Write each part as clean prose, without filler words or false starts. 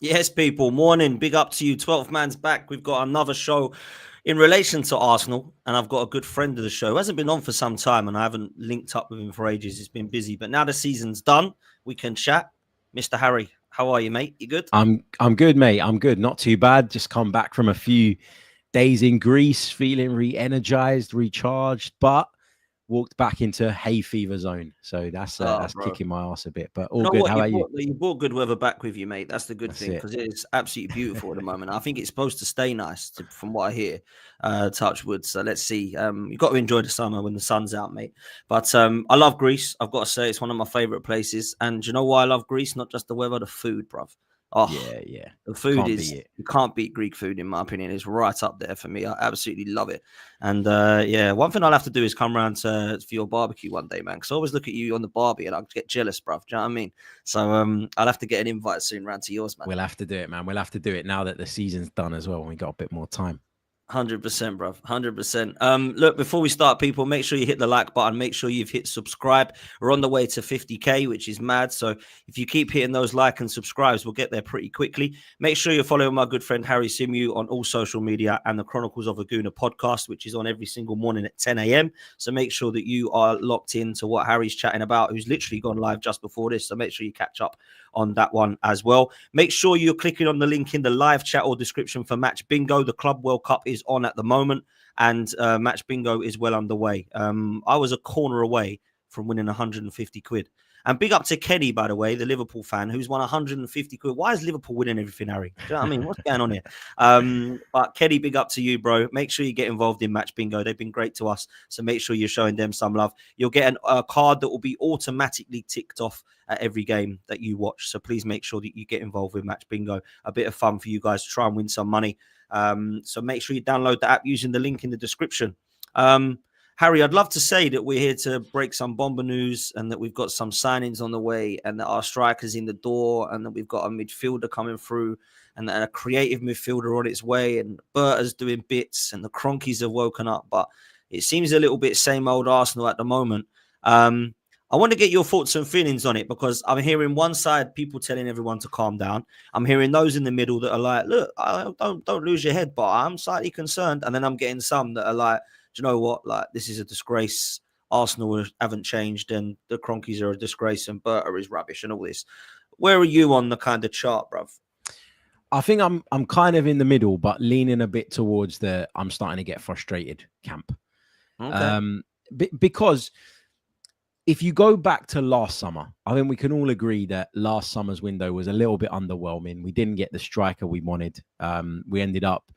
Yes, people. Morning. Big up to you. 12th man's back. We've got another show in relation to Arsenal, and I've got a good friend of the show who hasn't been on for some time, and I haven't linked up with him for ages. He's been busy, but now the season's done, we can chat. Mr. Harry, how are you, mate? You good? I'm good, mate. I'm good. Not too bad. Just come back from a few days in Greece, feeling re-energized, recharged, but walked back into hay fever zone. So Oh, that's bro. kicking my ass a bit. But You all know good. what? How about you? You brought good weather back with you, mate. That's the good That's thing it. because it is absolutely beautiful at the moment. I think it's supposed to stay nice, from what I hear. Touch wood. So let's see. You've got to enjoy the summer when the sun's out, mate. But I love Greece. I've got to say, it's one of my favorite places. And do you know why I love Greece? Not just the weather, the food, bruv. Oh, Yeah, yeah. the food Can't beat is, it. you can't beat Greek food in my opinion. It's right up there for me. I absolutely love it. And yeah, one thing I'll have to do is come around for your barbecue one day, man. Because I always look at you on the barbie and I get jealous, bruv. Do you know what I mean? So I'll have to get an invite soon round to yours, man. We'll have to do it, man. We'll have to do it now that the season's done as well. And we got a bit more time. 100%, bro. 100%. Look, before we start, people, make sure you hit the like button. Make sure you've hit subscribe. We're on the way to 50K, which is mad. So if you keep hitting those like and subscribes, we'll get there pretty quickly. Make sure you're following my good friend Harry Symeou on all social media and the Chronicles of a Gooner podcast, which is on every single morning at 10 a.m. So make sure that you are locked into what Harry's chatting about, who's literally gone live just before this. So make sure you catch up on that one as well. Make sure you're clicking on the link in the live chat or description for Match Bingo. The Club World Cup is on at the moment, and Match Bingo is well underway. I was a corner away from winning 150 quid. And big up to Kenny, by the way, the Liverpool fan, who's won 150 quid. Why is Liverpool winning everything, Harry? Do you know what I mean? What's going on here? But Kenny, big up to you, bro. Make sure you get involved in Match Bingo. They've been great to us. So make sure you're showing them some love. You'll get a card that will be automatically ticked off at every game that you watch. So please make sure that you get involved with Match Bingo. A bit of fun for you guys to try and win some money. So make sure you download the app using the link in the description. Harry, I'd love to say that we're here to break some bomber news and that we've got some signings on the way and that our striker's in the door and that we've got a midfielder coming through and that a creative midfielder on its way and Berta's doing bits and the Cronkies have woken up. But it seems a little bit same old Arsenal at the moment. I want to get your thoughts and feelings on it because I'm hearing one side people telling everyone to calm down. I'm hearing those in the middle that are like, "Look, don't lose your head," but I'm slightly concerned. And then I'm getting some that are like, "Do you know what? Like, this is a disgrace. Arsenal haven't changed, and the Cronkies are a disgrace, and Berta is rubbish, and all this." Where are you on the kind of chart, bruv? I think I'm kind of in the middle, but leaning a bit towards the I'm starting to get frustrated camp. Okay. Because if you go back to last summer, I think we can all agree that last summer's window was a little bit underwhelming. We didn't get the striker we wanted. We ended up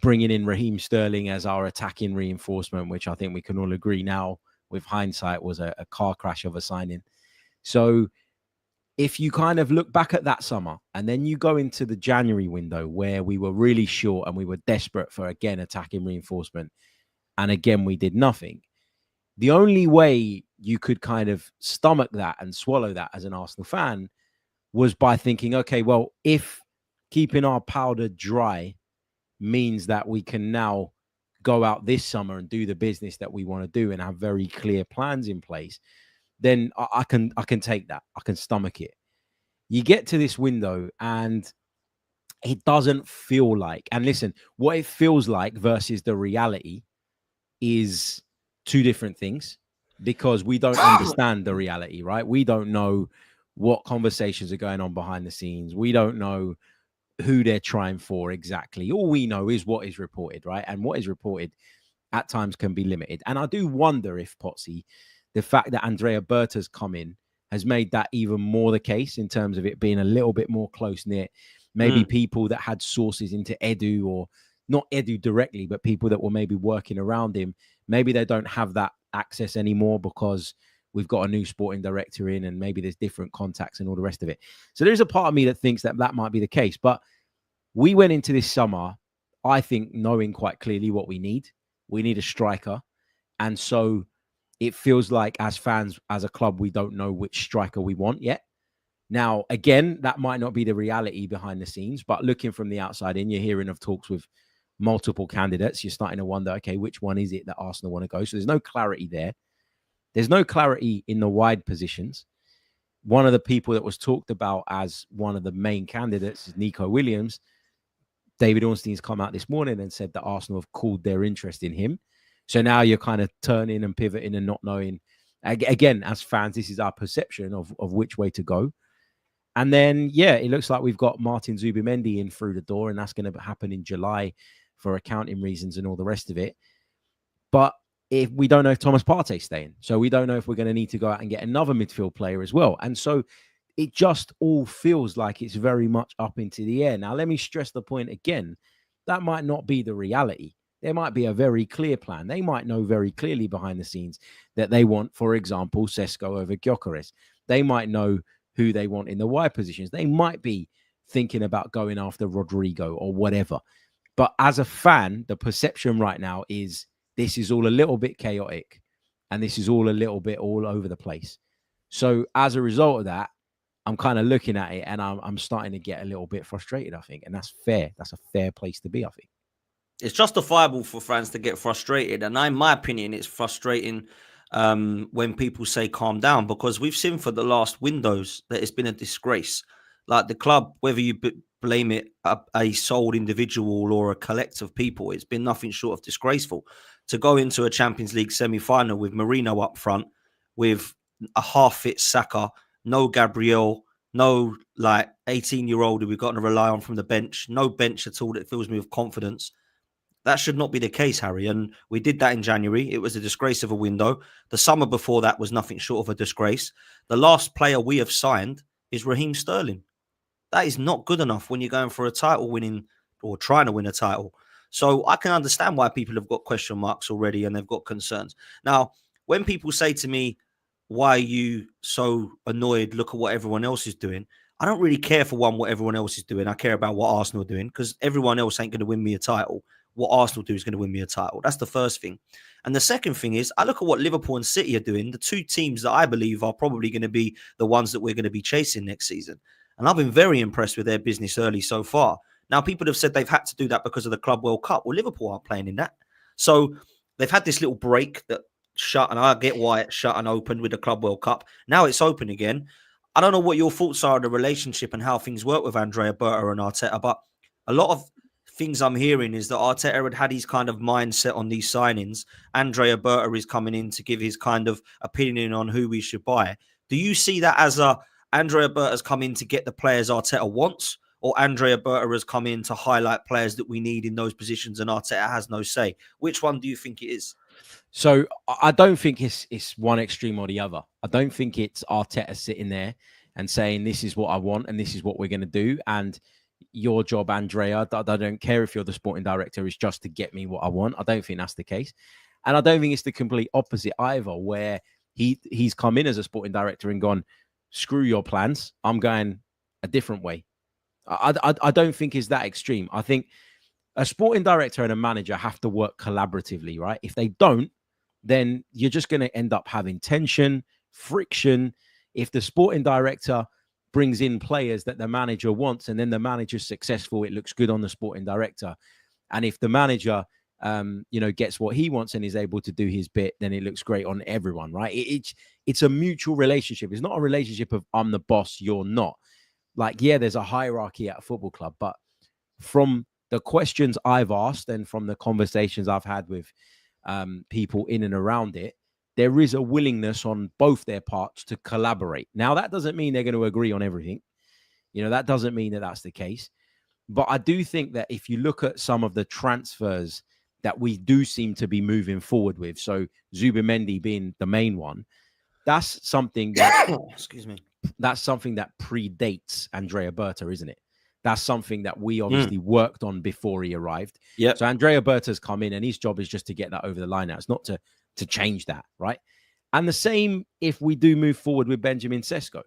bringing in Raheem Sterling as our attacking reinforcement, which I think we can all agree now with hindsight was a car crash of a signing. So if you kind of look back at that summer and then you go into the January window where we were really short and we were desperate for, again, attacking reinforcement, and again, we did nothing. The only way you could kind of stomach that and swallow that as an Arsenal fan was by thinking, okay, well, if keeping our powder dry means that we can now go out this summer and do the business that we want to do and have very clear plans in place, then I can take that. I can stomach it. You get to this window and it doesn't feel like, and listen, what it feels like versus the reality is two different things because we don't understand the reality, right? We don't know what conversations are going on behind the scenes. We don't know who they're trying for exactly. All we know is what is reported, right? And what is reported at times can be limited. And I do wonder if Potsy, the fact that Andrea Berta's come in has made that even more the case in terms of it being a little bit more close-knit. Maybe people that had sources into Edu, or not Edu directly, but people that were maybe working around him, maybe they don't have that access anymore because we've got a new sporting director in and maybe there's different contacts and all the rest of it. So there's a part of me that thinks that that might be the case. But we went into this summer, I think, knowing quite clearly what we need. We need a striker. And so it feels like as fans, as a club, we don't know which striker we want yet. Now, again, that might not be the reality behind the scenes, but looking from the outside in, you're hearing of talks with multiple candidates. You're starting to wonder, okay, which one is it that Arsenal want to go? So there's no clarity there. There's no clarity in the wide positions. One of the people that was talked about as one of the main candidates is Nico Williams. David Ornstein's come out this morning and said that Arsenal have called their interest in him. So now you're kind of turning and pivoting and not knowing. Again, as fans, this is our perception of which way to go. And then, yeah, it looks like we've got Martin Zubimendi in through the door, and that's going to happen in July for accounting reasons and all the rest of it. But if we don't know if Thomas Partey's staying, so we don't know if we're going to need to go out and get another midfield player as well. And so it just all feels like it's very much up into the air. Now, let me stress the point again. That might not be the reality. There might be a very clear plan. They might know very clearly behind the scenes that they want, for example, Sesko over Gyokeres. They might know who they want in the wide positions. They might be thinking about going after Rodrigo or whatever. But as a fan, the perception right now is this is all a little bit chaotic and this is all a little bit all over the place. So as a result of that, I'm kind of looking at it and I'm starting to get a little bit frustrated, I think. And that's fair. That's a fair place to be, I think. It's justifiable for fans to get frustrated. And in my opinion, it's frustrating when people say calm down, because we've seen for the last windows that it's been a disgrace. Like the club, whether you blame it a sole individual or a collective of people, it's been nothing short of disgraceful. To go into a Champions League semi-final with Marino up front, with a half-fit Saka, no Gabriel, no like 18-year-old who we've got to rely on from the bench, no bench at all that fills me with confidence. That should not be the case, Harry. And we did that in January. It was a disgrace of a window. The summer before that was nothing short of a disgrace. The last player we have signed is Raheem Sterling. That is not good enough when you're going for a title winning or trying to win a title. So I can understand why people have got question marks already and they've got concerns. Now, when people say to me, why are you so annoyed? Look at what everyone else is doing. I don't really care for what everyone else is doing. I care about what Arsenal are doing, because everyone else ain't going to win me a title. What Arsenal do is going to win me a title. That's the first thing. And the second thing is, I look at what Liverpool and City are doing, the two teams that I believe are probably going to be the ones that we're going to be chasing next season. And I've been very impressed with their business early so far. Now, people have said they've had to do that because of the Club World Cup. Well, Liverpool aren't playing in that. So they've had this little break that shut, and I get why it shut and opened with the Club World Cup. Now it's open again. I don't know what your thoughts are on the relationship and how things work with Andrea Berta and Arteta, but a lot of things I'm hearing is that Arteta had his kind of mindset on these signings. Andrea Berta is coming in to give his kind of opinion on who we should buy. Do you see that as Andrea Berta has come in to get the players Arteta wants, or Andrea Berta has come in to highlight players that we need in those positions and Arteta has no say? Which one do you think it is? So I don't think it's one extreme or the other. I don't think it's Arteta sitting there and saying, this is what I want and this is what we're going to do. And your job, Andrea, I don't care if you're the sporting director, is just to get me what I want. I don't think that's the case. And I don't think it's the complete opposite either, where he's come in as a sporting director and gone, screw your plans, I'm going a different way. I don't think it's that extreme. I think a sporting director and a manager have to work collaboratively, right? If they don't, then you're just going to end up having tension, friction. If the sporting director brings in players that the manager wants and then the manager's successful, it looks good on the sporting director. And if the manager, gets what he wants and is able to do his bit, then it looks great on everyone, right? It's a mutual relationship. It's not a relationship of I'm the boss, you're not. Like, yeah, there's a hierarchy at a football club, but from the questions I've asked and from the conversations I've had with people in and around it, there is a willingness on both their parts to collaborate. Now, that doesn't mean they're going to agree on everything. That doesn't mean that that's the case. But I do think that if you look at some of the transfers that we do seem to be moving forward with, so Zubimendi being the main one, that's something that excuse me. That's something that predates Andrea Berta, isn't it? That's something that we obviously worked on before he arrived. Yeah. So Andrea Berta's come in and his job is just to get that over the line now. It's not to change that, right? And the same if we do move forward with Benjamin Sesko,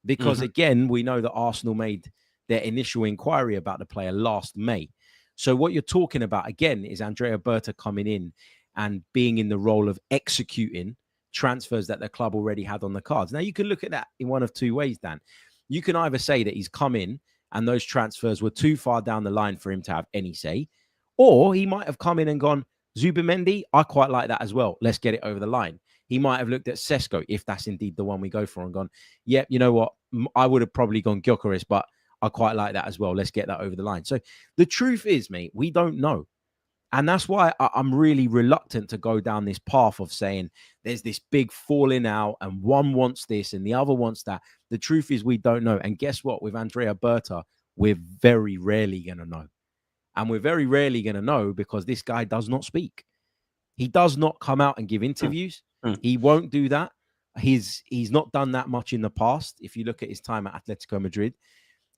because again, we know that Arsenal made their initial inquiry about the player last May. So what you're talking about again is Andrea Berta coming in and being in the role of executing transfers that the club already had on the cards. Now, you can look at that in one of two ways, Dan. You can either say that he's come in and those transfers were too far down the line for him to have any say, or he might have come in and gone, Zubimendi, I quite like that as well. Let's get it over the line. He might have looked at Sesko, if that's indeed the one we go for, and gone, yep, you know what? I would have probably gone Gyokeres, but I quite like that as well. Let's get that over the line. So the truth is, mate, we don't know. And that's why I'm really reluctant to go down this path of saying there's this big falling out and one wants this and the other wants that. The truth is we don't know. And guess what? With Andrea Berta, we're very rarely going to know. And we're very rarely going to know because this guy does not speak. He does not come out and give interviews. He won't do that. He's not done that much in the past. If you look at his time at Atletico Madrid,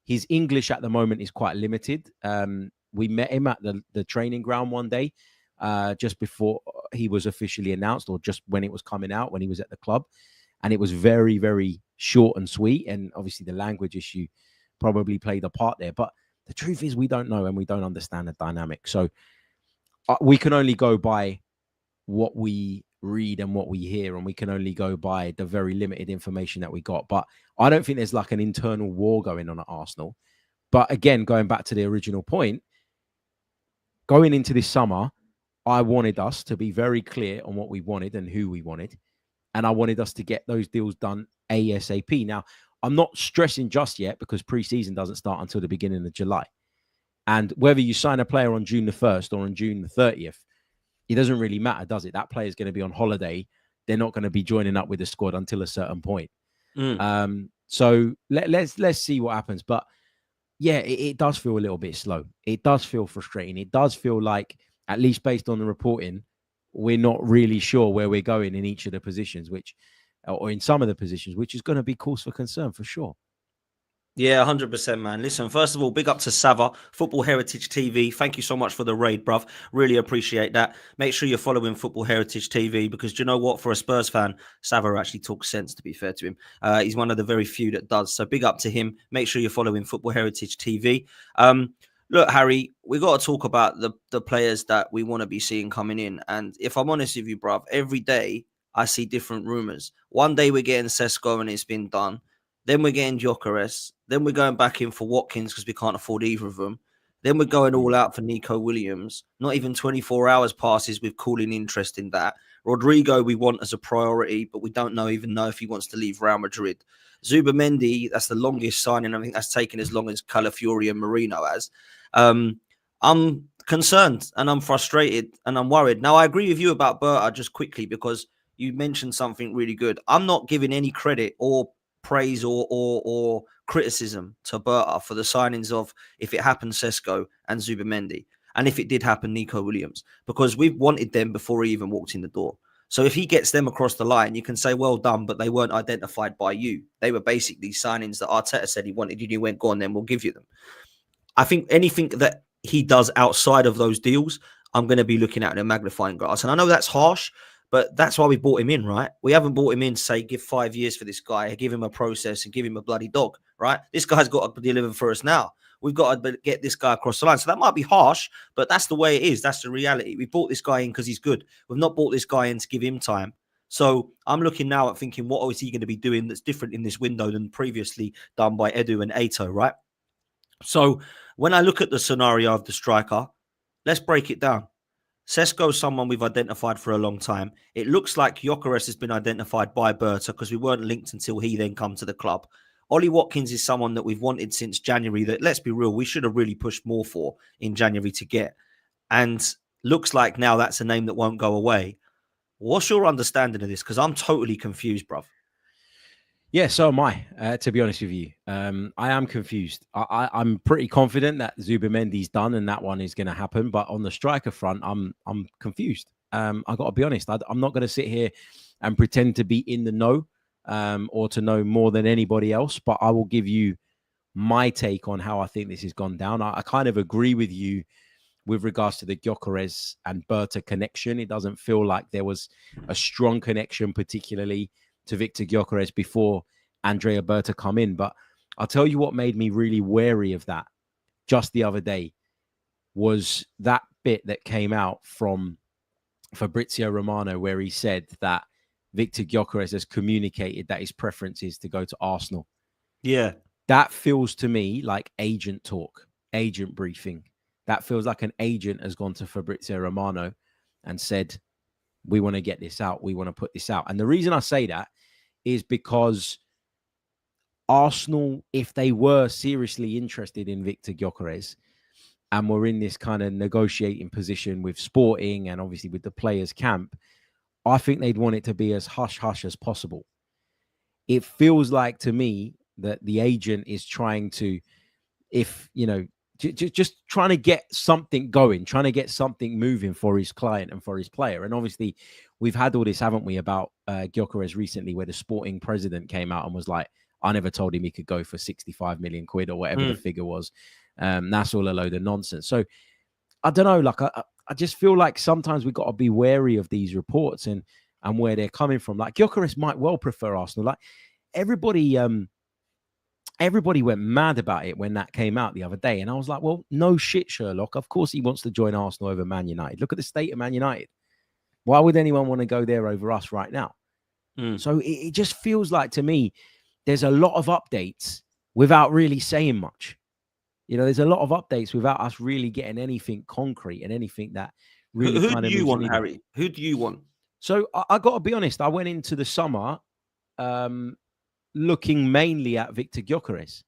his English at the moment is quite limited. We met him at the training ground one day, just before he was officially announced, or just when it was coming out, when he was at the club. And it was very, very short and sweet. And obviously the language issue probably played a part there. But the truth is we don't know and we don't understand the dynamic. So we can only go by what we read and what we hear, and we can only go by the very limited information that we got. But I don't think there's like an internal war going on at Arsenal. But again, going back to the original point, going into this summer, I wanted us to be very clear on what we wanted and who we wanted. And I wanted us to get those deals done ASAP. Now, I'm not stressing just yet because pre-season doesn't start until the beginning of July. And whether you sign a player on June the 1st or on June the 30th, it doesn't really matter, does it? That player is going to be on holiday. They're not going to be joining up with the squad until a certain point. So let's see what happens. But yeah, it does feel a little bit slow. It does feel frustrating. It does feel like, at least based on the reporting, we're not really sure where we're going in each of the positions, or in some of the positions, which is going to be cause for concern for sure. Yeah, 100%, man. Listen, first of all, big up to Sava, Football Heritage TV. Thank you so much for the raid, bruv. Really appreciate that. Make sure you're following Football Heritage TV because do you know what? For a Spurs fan, Sava actually talks sense, to be fair to him. He's one of the very few that does. So big up to him. Make sure you're following Football Heritage TV. Look, Harry, we got to talk about the players that we want to be seeing coming in. And if I'm honest with you, bruv, every day I see different rumours. One day we're getting Sesko and it's been done. Then we're getting Gyokeres. Then we're going back in for Watkins because we can't afford either of them. Then we're going all out for Nico Williams. Not even 24 hours passes with cooling interest in that. Rodrigo we want as a priority, but we don't even know if he wants to leave Real Madrid. Zubimendi, that's the longest signing. I think that's taken as long as Calafiori and Marino has. I'm concerned and I'm frustrated and I'm worried. Now, I agree with you about Berta just quickly because you mentioned something really good. I'm not giving any credit or praise or criticism to Berta for the signings of, if it happened, Sesko and Zubimendi, and if it did happen, Nico Williams, because we've wanted them before he even walked in the door. So if he gets them across the line, you can say, well done, but they weren't identified by you. They were basically signings that Arteta said he wanted, and you went, go on, then we'll give you them. I think anything that he does outside of those deals, I'm going to be looking at in a magnifying glass. And I know that's harsh, but that's why we brought him in, right? We haven't brought him in to say, give 5 years for this guy, give him a process and give him a bloody dog, right? This guy's got to deliver for us now. We've got to get this guy across the line. So that might be harsh, but that's the way it is. That's the reality. We brought this guy in because he's good. We've not brought this guy in to give him time. So I'm looking now at thinking, what is he going to be doing that's different in this window than previously done by Edu and Ato, right? So when I look at the scenario of the striker, let's break it down. Sesko is someone we've identified for a long time. It looks like Gyokeres has been identified by Berta because we weren't linked until he then come to the club. Ollie Watkins is someone that we've wanted since January that, let's be real, we should have really pushed more for in January to get. And looks like now that's a name that won't go away. What's your understanding of this? Because I'm totally confused, bruv. Yeah, so am I, to be honest with you. I am confused. I'm pretty confident that Zubimendi's done and that one is going to happen. But on the striker front, I'm confused. I got to be honest. I'm not going to sit here and pretend to be in the know or to know more than anybody else. But I will give you my take on how I think this has gone down. I kind of agree with you with regards to the Gyokeres and Berta connection. It doesn't feel like there was a strong connection, particularly to Victor Gyokeres before Andrea Berta come in. But I'll tell you what made me really wary of that just the other day was that bit that came out from Fabrizio Romano where he said that Victor Gyokeres has communicated that his preference is to go to Arsenal. Yeah. That feels to me like agent talk, agent briefing. That feels like an agent has gone to Fabrizio Romano and said, we want to get this out. We want to put this out. And the reason I say that is because Arsenal, if they were seriously interested in Victor Gyokeres and were in this kind of negotiating position with Sporting and obviously with the players' camp, I think they'd want it to be as hush-hush as possible. It feels like to me that the agent is trying to, just trying to get something going, trying to get something moving for his client and for his player. And obviously, we've had all this, haven't we, about Gyokeres recently, where the Sporting president came out and was like, I never told him he could go for 65 million quid or whatever the figure was. That's all a load of nonsense. So I don't know, like I just feel like sometimes we've got to be wary of these reports and where they're coming from. Like Gyokeres might well prefer Arsenal. Like everybody went mad about it when that came out the other day. And I was like, well, no shit, Sherlock. Of course he wants to join Arsenal over Man United. Look at the state of Man United. Why would anyone want to go there over us right now? So it just feels like to me, there's a lot of updates without really saying much. There's a lot of updates without us really getting anything concrete and anything that really who kind of do you want, needed. Harry? Who do you want? So I got to be honest. I went into the summer looking mainly at Victor Gyokeres.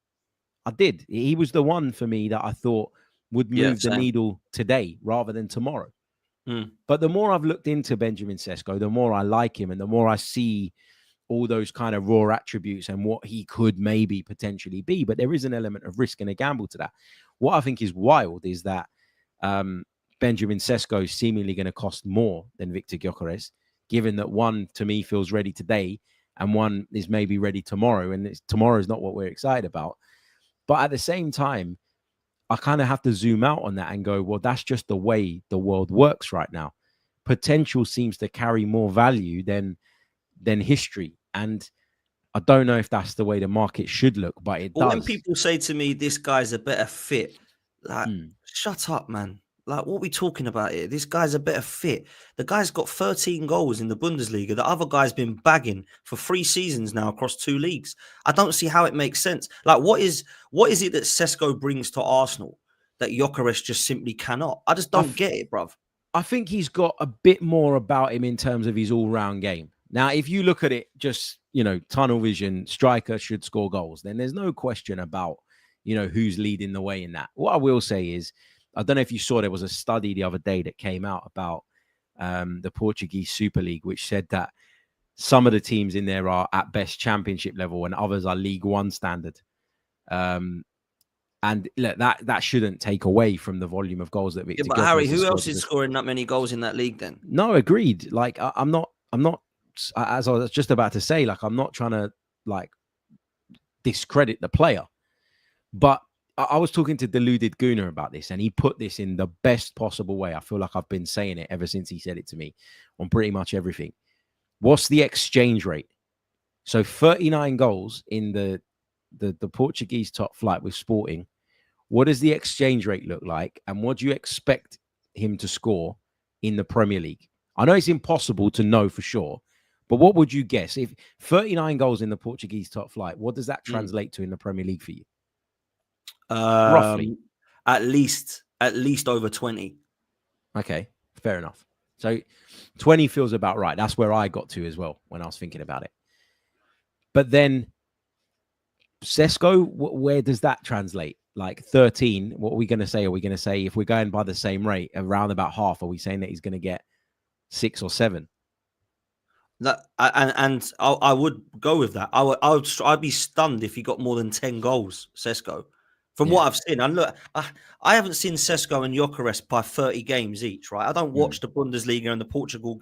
I did. He was the one for me that I thought would move the needle today rather than tomorrow. But the more I've looked into Benjamin Sesko, the more I like him and the more I see all those kind of raw attributes and what he could maybe potentially be. But there is an element of risk and a gamble to that. What I think is wild is that Benjamin Sesko is seemingly going to cost more than Victor Gyokeres, given that one, to me, feels ready today and one is maybe ready tomorrow. And tomorrow is not what we're excited about. But at the same time, I kind of have to zoom out on that and go, well, that's just the way the world works right now. Potential seems to carry more value than history. And I don't know if that's the way the market should look, but it does. When people say to me, this guy's a better fit, like, shut up, man. Like, what are we talking about here? This guy's a better fit. The guy's got 13 goals in the Bundesliga. The other guy's been bagging for 3 seasons now across 2 leagues. I don't see how it makes sense. Like, what is it that Sesko brings to Arsenal that Gyokeres just simply cannot? I just don't get it, bruv. I think he's got a bit more about him in terms of his all-round game. Now, if you look at it just, tunnel vision, striker should score goals, then there's no question about, who's leading the way in that. What I will say is, I don't know if you saw, there was a study the other day that came out about the Portuguese Super League, which said that some of the teams in there are at best championship level and others are League One standard. And look, that shouldn't take away from the volume of goals that Victor. Yeah, but Harry, who else is scoring that many goals in that league then? No, agreed. Like I'm not, as I was just about to say, like, I'm not trying to like discredit the player, but I was talking to Deluded Gooner about this and he put this in the best possible way. I feel like I've been saying it ever since he said it to me on pretty much everything. What's the exchange rate? So 39 goals in the Portuguese top flight with Sporting. What does the exchange rate look like? And what do you expect him to score in the Premier League? I know it's impossible to know for sure, but what would you guess? If 39 goals in the Portuguese top flight, what does that translate to in the Premier League for you? Roughly. At least over 20. Okay, fair enough. So 20 feels about right. That's where I got to as well when I was thinking about it. But then Sesko, where does that translate? Like 13, what are we going to say? Are we going to say, if we're going by the same rate, around about half, are we saying that he's going to get 6 or 7? I would go with that. I'd be stunned if he got more than 10 goals, Sesko. From what I've seen, and look, I haven't seen Sesko and Gyokeres by 30 games each, right? I don't watch the Bundesliga and the Portugal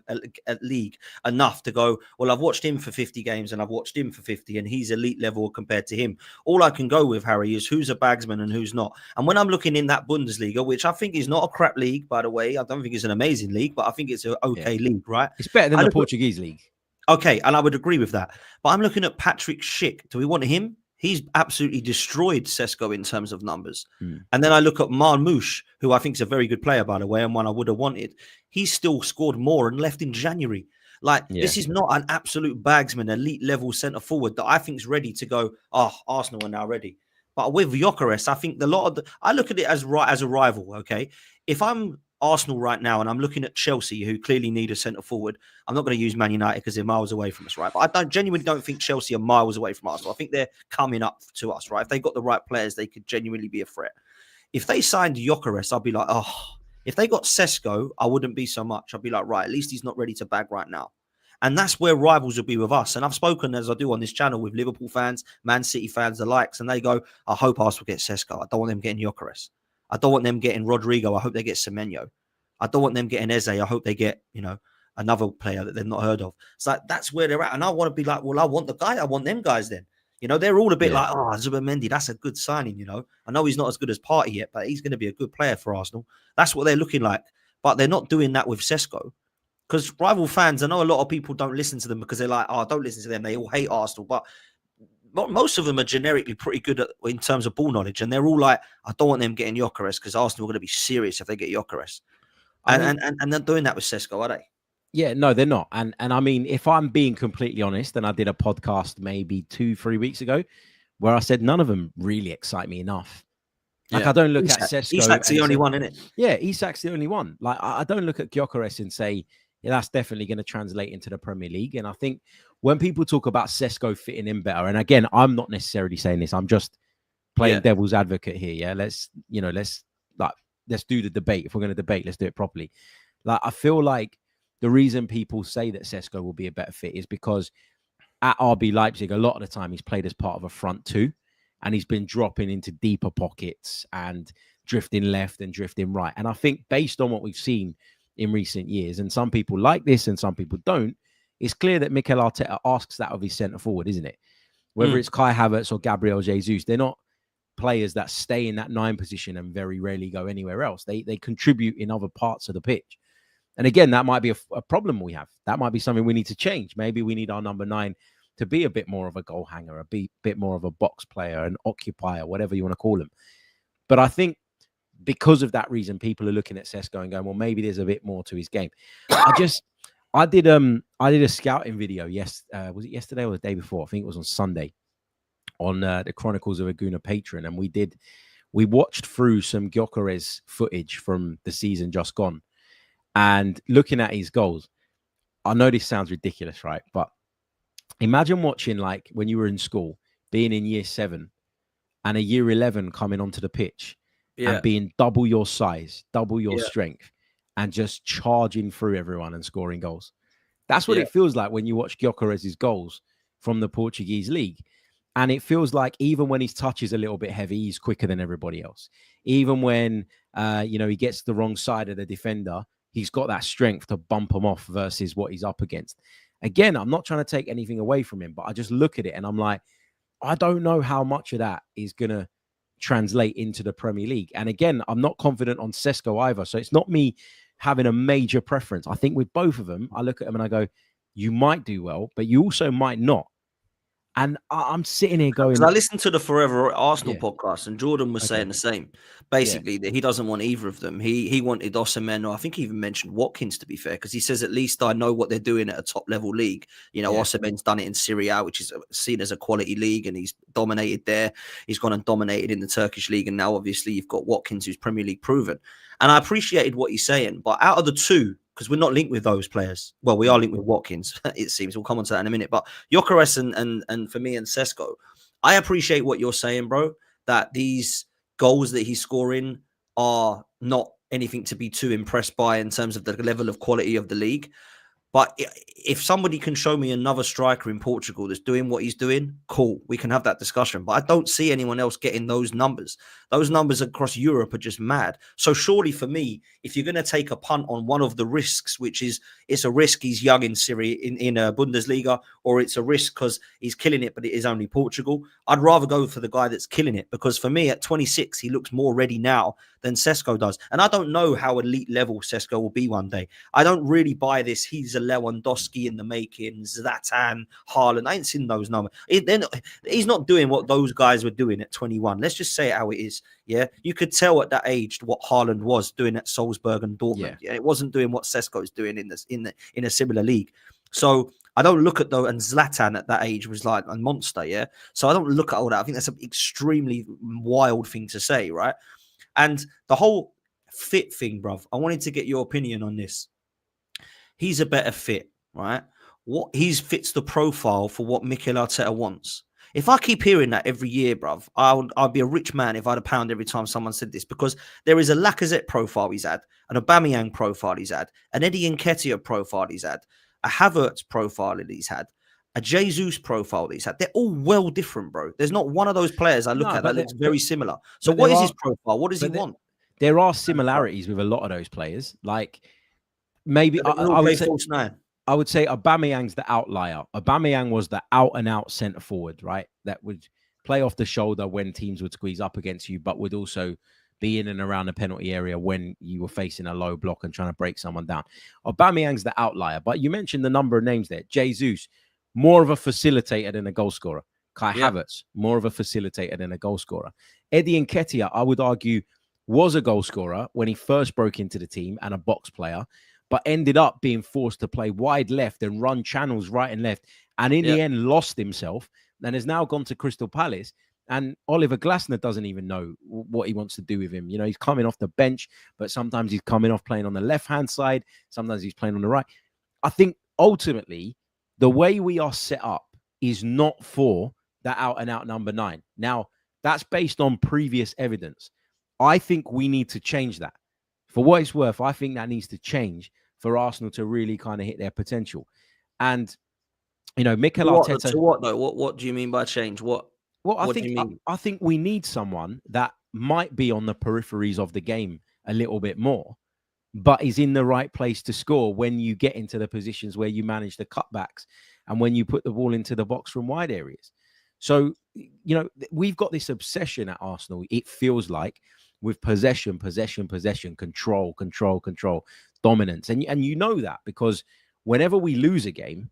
league enough to go, well, I've watched him for 50 games and I've watched him for 50 and he's elite level compared to him. All I can go with, Harry, is who's a bagsman and who's not. And when I'm looking in that Bundesliga, which I think is not a crap league, by the way, I don't think it's an amazing league, but I think it's an okay league, right? It's better than the Portuguese league. Okay, and I would agree with that. But I'm looking at Patrick Schick. Do we want him? He's absolutely destroyed Sesko in terms of numbers. And then I look at Marmoush, who I think is a very good player, by the way, and one I would have wanted. He's still scored more and left in January. Like, this is not an absolute bagsman, elite level centre forward that I think is ready to go, Arsenal are now ready. But with Gyokeres, I think I look at it as a rival, okay? If I'm Arsenal right now, and I'm looking at Chelsea, who clearly need a centre forward. I'm not going to use Man United because they're miles away from us, right? But I genuinely don't think Chelsea are miles away from Arsenal. I think they're coming up to us, right? If they got the right players, they could genuinely be a threat. If they signed Gyokeres, I'd be like, oh. If they got Sesko, I wouldn't be so much. I'd be like, right, at least he's not ready to bag right now. And that's where rivals will be with us. And I've spoken, as I do on this channel, with Liverpool fans, Man City fans, the likes, and they go, I hope Arsenal get Sesko. I don't want them getting Gyokeres. I don't want them getting Rodrigo. I hope they get Symeou. I don't want them getting Eze. I hope they get, another player that they've not heard of. So that's where they're at. And I want to be like, well, I want the guy. I want them guys then. They're all a bit like, oh, Zubimendi, that's a good signing, I know he's not as good as Partey yet, but he's going to be a good player for Arsenal. That's what they're looking like. But they're not doing that with Sesko. Because rival fans, I know a lot of people don't listen to them because they're like, oh, don't listen to them. They all hate Arsenal. But most of them are generically pretty good in terms of ball knowledge. And they're all like, I don't want them getting Gyokeres because Arsenal are going to be serious if they get Gyokeres. And they're doing that with Sesko, are they? Yeah, no, they're not. And I mean, if I'm being completely honest, and I did a podcast maybe 2-3 weeks ago where I said none of them really excite me enough. Like, I don't look at Sesko. Isak's the only one, isn't it? Yeah, Isak's the only one. Like, I don't look at Gyokeres and say, yeah, that's definitely going to translate into the Premier League. And I think when people talk about Sesko fitting in better, and again, I'm not necessarily saying this, I'm just playing devil's advocate here. Yeah, let's do the debate. If we're going to debate, let's do it properly. Like, I feel like the reason people say that Sesko will be a better fit is because at RB Leipzig, a lot of the time he's played as part of a front two, and he's been dropping into deeper pockets and drifting left and drifting right. And I think based on what we've seen in recent years, and some people like this and some people don't, it's clear that Mikel Arteta asks that of his centre forward, isn't it? Whether it's Kai Havertz or Gabriel Jesus, they're not players that stay in that 9 position and very rarely go anywhere else. They contribute in other parts of the pitch. And again, that might be a problem we have. That might be something we need to change. Maybe we need our number 9 to be a bit more of a goal hanger, a bit more of a box player, an occupier, whatever you want to call him. But I think because of that reason, people are looking at Sesko and going, well, maybe there's a bit more to his game. I did a scouting video. Was it yesterday or the day before? I think it was on Sunday on the Chronicles of a Gooner Patron. And we watched through some Gyokeres footage from the season just gone. And looking at his goals, I know this sounds ridiculous, right? But imagine watching, like, when you were in school, being in year 7 and a year 11 coming onto the pitch and being double your size, double your strength, and just charging through everyone and scoring goals. That's what it feels like when you watch Gyokeres' goals from the Portuguese league. And it feels like even when his touch is a little bit heavy, he's quicker than everybody else. Even when, he gets the wrong side of the defender, he's got that strength to bump him off versus what he's up against. Again, I'm not trying to take anything away from him, but I just look at it and I'm like, I don't know how much of that is going to translate into the Premier League. And again, I'm not confident on Sesko either. So it's not me having a major preference. I think with both of them, I look at them and I go, you might do well, but you also might not. And I'm sitting here going... I listened to the Forever Arsenal podcast, and Jordan was saying the same. Basically, that he doesn't want either of them. He wanted Osimhen, or I think he even mentioned Watkins, to be fair, because he says, at least I know what they're doing at a top-level league. Osimhen's done it in Serie A, which is seen as a quality league, and he's dominated there. He's gone and dominated in the Turkish league, and now, obviously, you've got Watkins, who's Premier League proven. And I appreciated what he's saying, but out of the two, because we're not linked with those players. Well, we are linked with Watkins, it seems. We'll come on to that in a minute. But Gyokeres and for me and Sesko, I appreciate what you're saying, bro, that these goals that he's scoring are not anything to be too impressed by in terms of the level of quality of the league. But if somebody can show me another striker in Portugal that's doing what he's doing, cool, we can have that discussion. But I don't see anyone else getting those numbers. Those numbers across Europe are just mad. So surely for me, if you're going to take a punt on one of the risks, which is it's a risk he's young in Syria in Bundesliga, or it's a risk because he's killing it, but it is only Portugal, I'd rather go for the guy that's killing it. Because for me, at 26, he looks more ready now than Sesko does. And I don't know how elite level Sesko will be one day. I don't really buy this. He's a Lewandowski in the making, Zlatan, Haaland. I ain't seen those numbers. He's not doing what those guys were doing at 21. Let's just say it how it is. Yeah, you could tell at that age what Haaland was doing at Salzburg and Dortmund. Yeah, it wasn't doing what Sesko is doing in a similar league. So I don't look at though, and Zlatan at that age was like a monster. Yeah, so I don't look at all that. I think that's an extremely wild thing to say, right? And the whole Fit thing, bruv. I wanted to get your opinion on this. He's a better fit, right? What he fits the profile for what Mikel Arteta wants. If I keep hearing that every year, bruv, I'd be a rich man if I had a pound every time someone said this, because there is a Lacazette profile he's had, an Aubameyang profile he's had, an Eddie Nketiah profile he's had, a Havertz profile that he's had, a Jesus profile that he's had. They're all well different, bro. There's not one of those players I look at that looks very similar. So what is his profile? What does he want? There are similarities with a lot of those players. Like maybe I would say Aubameyang's the outlier. Aubameyang was the out-and-out centre forward, right? That would play off the shoulder when teams would squeeze up against you, but would also be in and around the penalty area when you were facing a low block and trying to break someone down. Aubameyang's the outlier. But you mentioned the number of names there. Jesus, more of a facilitator than a goal scorer. Kai Havertz, more of a facilitator than a goal scorer. Eddie Nketiah, I would argue, was a goal scorer when he first broke into the team and a box player, but ended up being forced to play wide left and run channels right and left. And in the end, lost himself and has now gone to Crystal Palace. And Oliver Glasner doesn't even know what he wants to do with him. You know, he's coming off the bench, but sometimes he's coming off playing on the left-hand side. Sometimes he's playing on the right. I think ultimately, the way we are set up is not for that out-and-out number 9. Now, that's based on previous evidence. I think we need to change that. For what it's worth, I think that needs to change for Arsenal to really kind of hit their potential. And, you know, Mikel Arteta... To what, though? What do you mean by change? What do you mean? I think we need someone that might be on the peripheries of the game a little bit more, but is in the right place to score when you get into the positions where you manage the cutbacks and when you put the ball into the box from wide areas. So, you know, we've got this obsession at Arsenal, it feels like, with possession, control, dominance. And you know that because whenever we lose a game,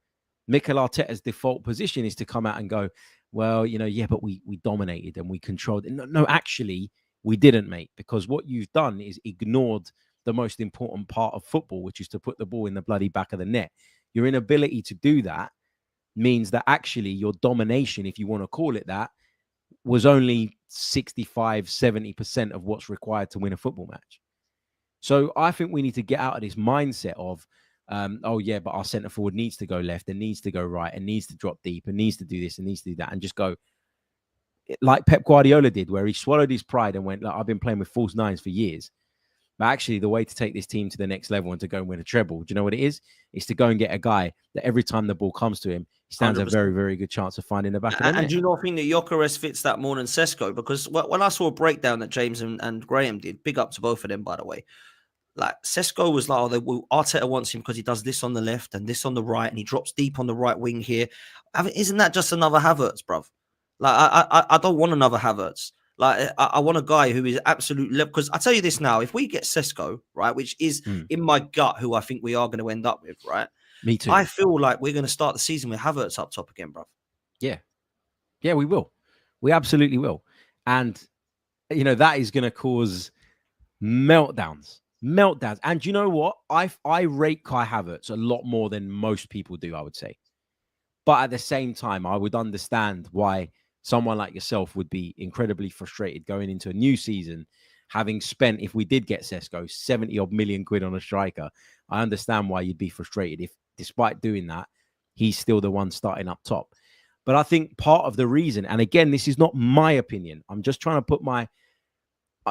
Mikel Arteta's default position is to come out and go, well, you know, yeah, but we dominated and we controlled. No, actually, we didn't, mate, because what you've done is ignored the most important part of football, which is to put the ball in the bloody back of the net. Your inability to do that means that actually your domination, if you want to call it that, was only 65, 70% of what's required to win a football match. So I think we need to get out of this mindset of, oh, yeah, but our centre forward needs to go left and needs to go right and needs to drop deep and needs to do this and needs to do that, and just go like Pep Guardiola did, where he swallowed his pride and went, look, I've been playing with false nines for years. But actually, the way to take this team to the next level and to go and win a treble, do you know what it is? It's to go and get a guy that every time the ball comes to him, he stands 100%. A very, very good chance of finding the back of the net. And do you not think that Gyokeres fits that more than Sesko? Because when I saw a breakdown that James and Graham did, big up to both of them, by the way, like Sesko was like, Arteta wants him because he does this on the left and this on the right, and he drops deep on the right wing here. I mean, isn't that just another Havertz, bruv? Like, I don't want another Havertz. Like, I want a guy who is absolute level. Because I tell you this now, if we get Sesko, right, which is in my gut who I think we are going to end up with, right? Me too. I feel like we're going to start the season with Havertz up top again, bruv. Yeah. Yeah, we will. We absolutely will. And, you know, that is going to cause meltdowns. And you know what? I rate Kai Havertz a lot more than most people do, I would say. But at the same time, I would understand why someone like yourself would be incredibly frustrated going into a new season, having spent, if we did get Sesko, 70 odd million quid on a striker. I understand why you'd be frustrated if, despite doing that, he's still the one starting up top. But I think part of the reason, and again, this is not my opinion, I'm just trying to put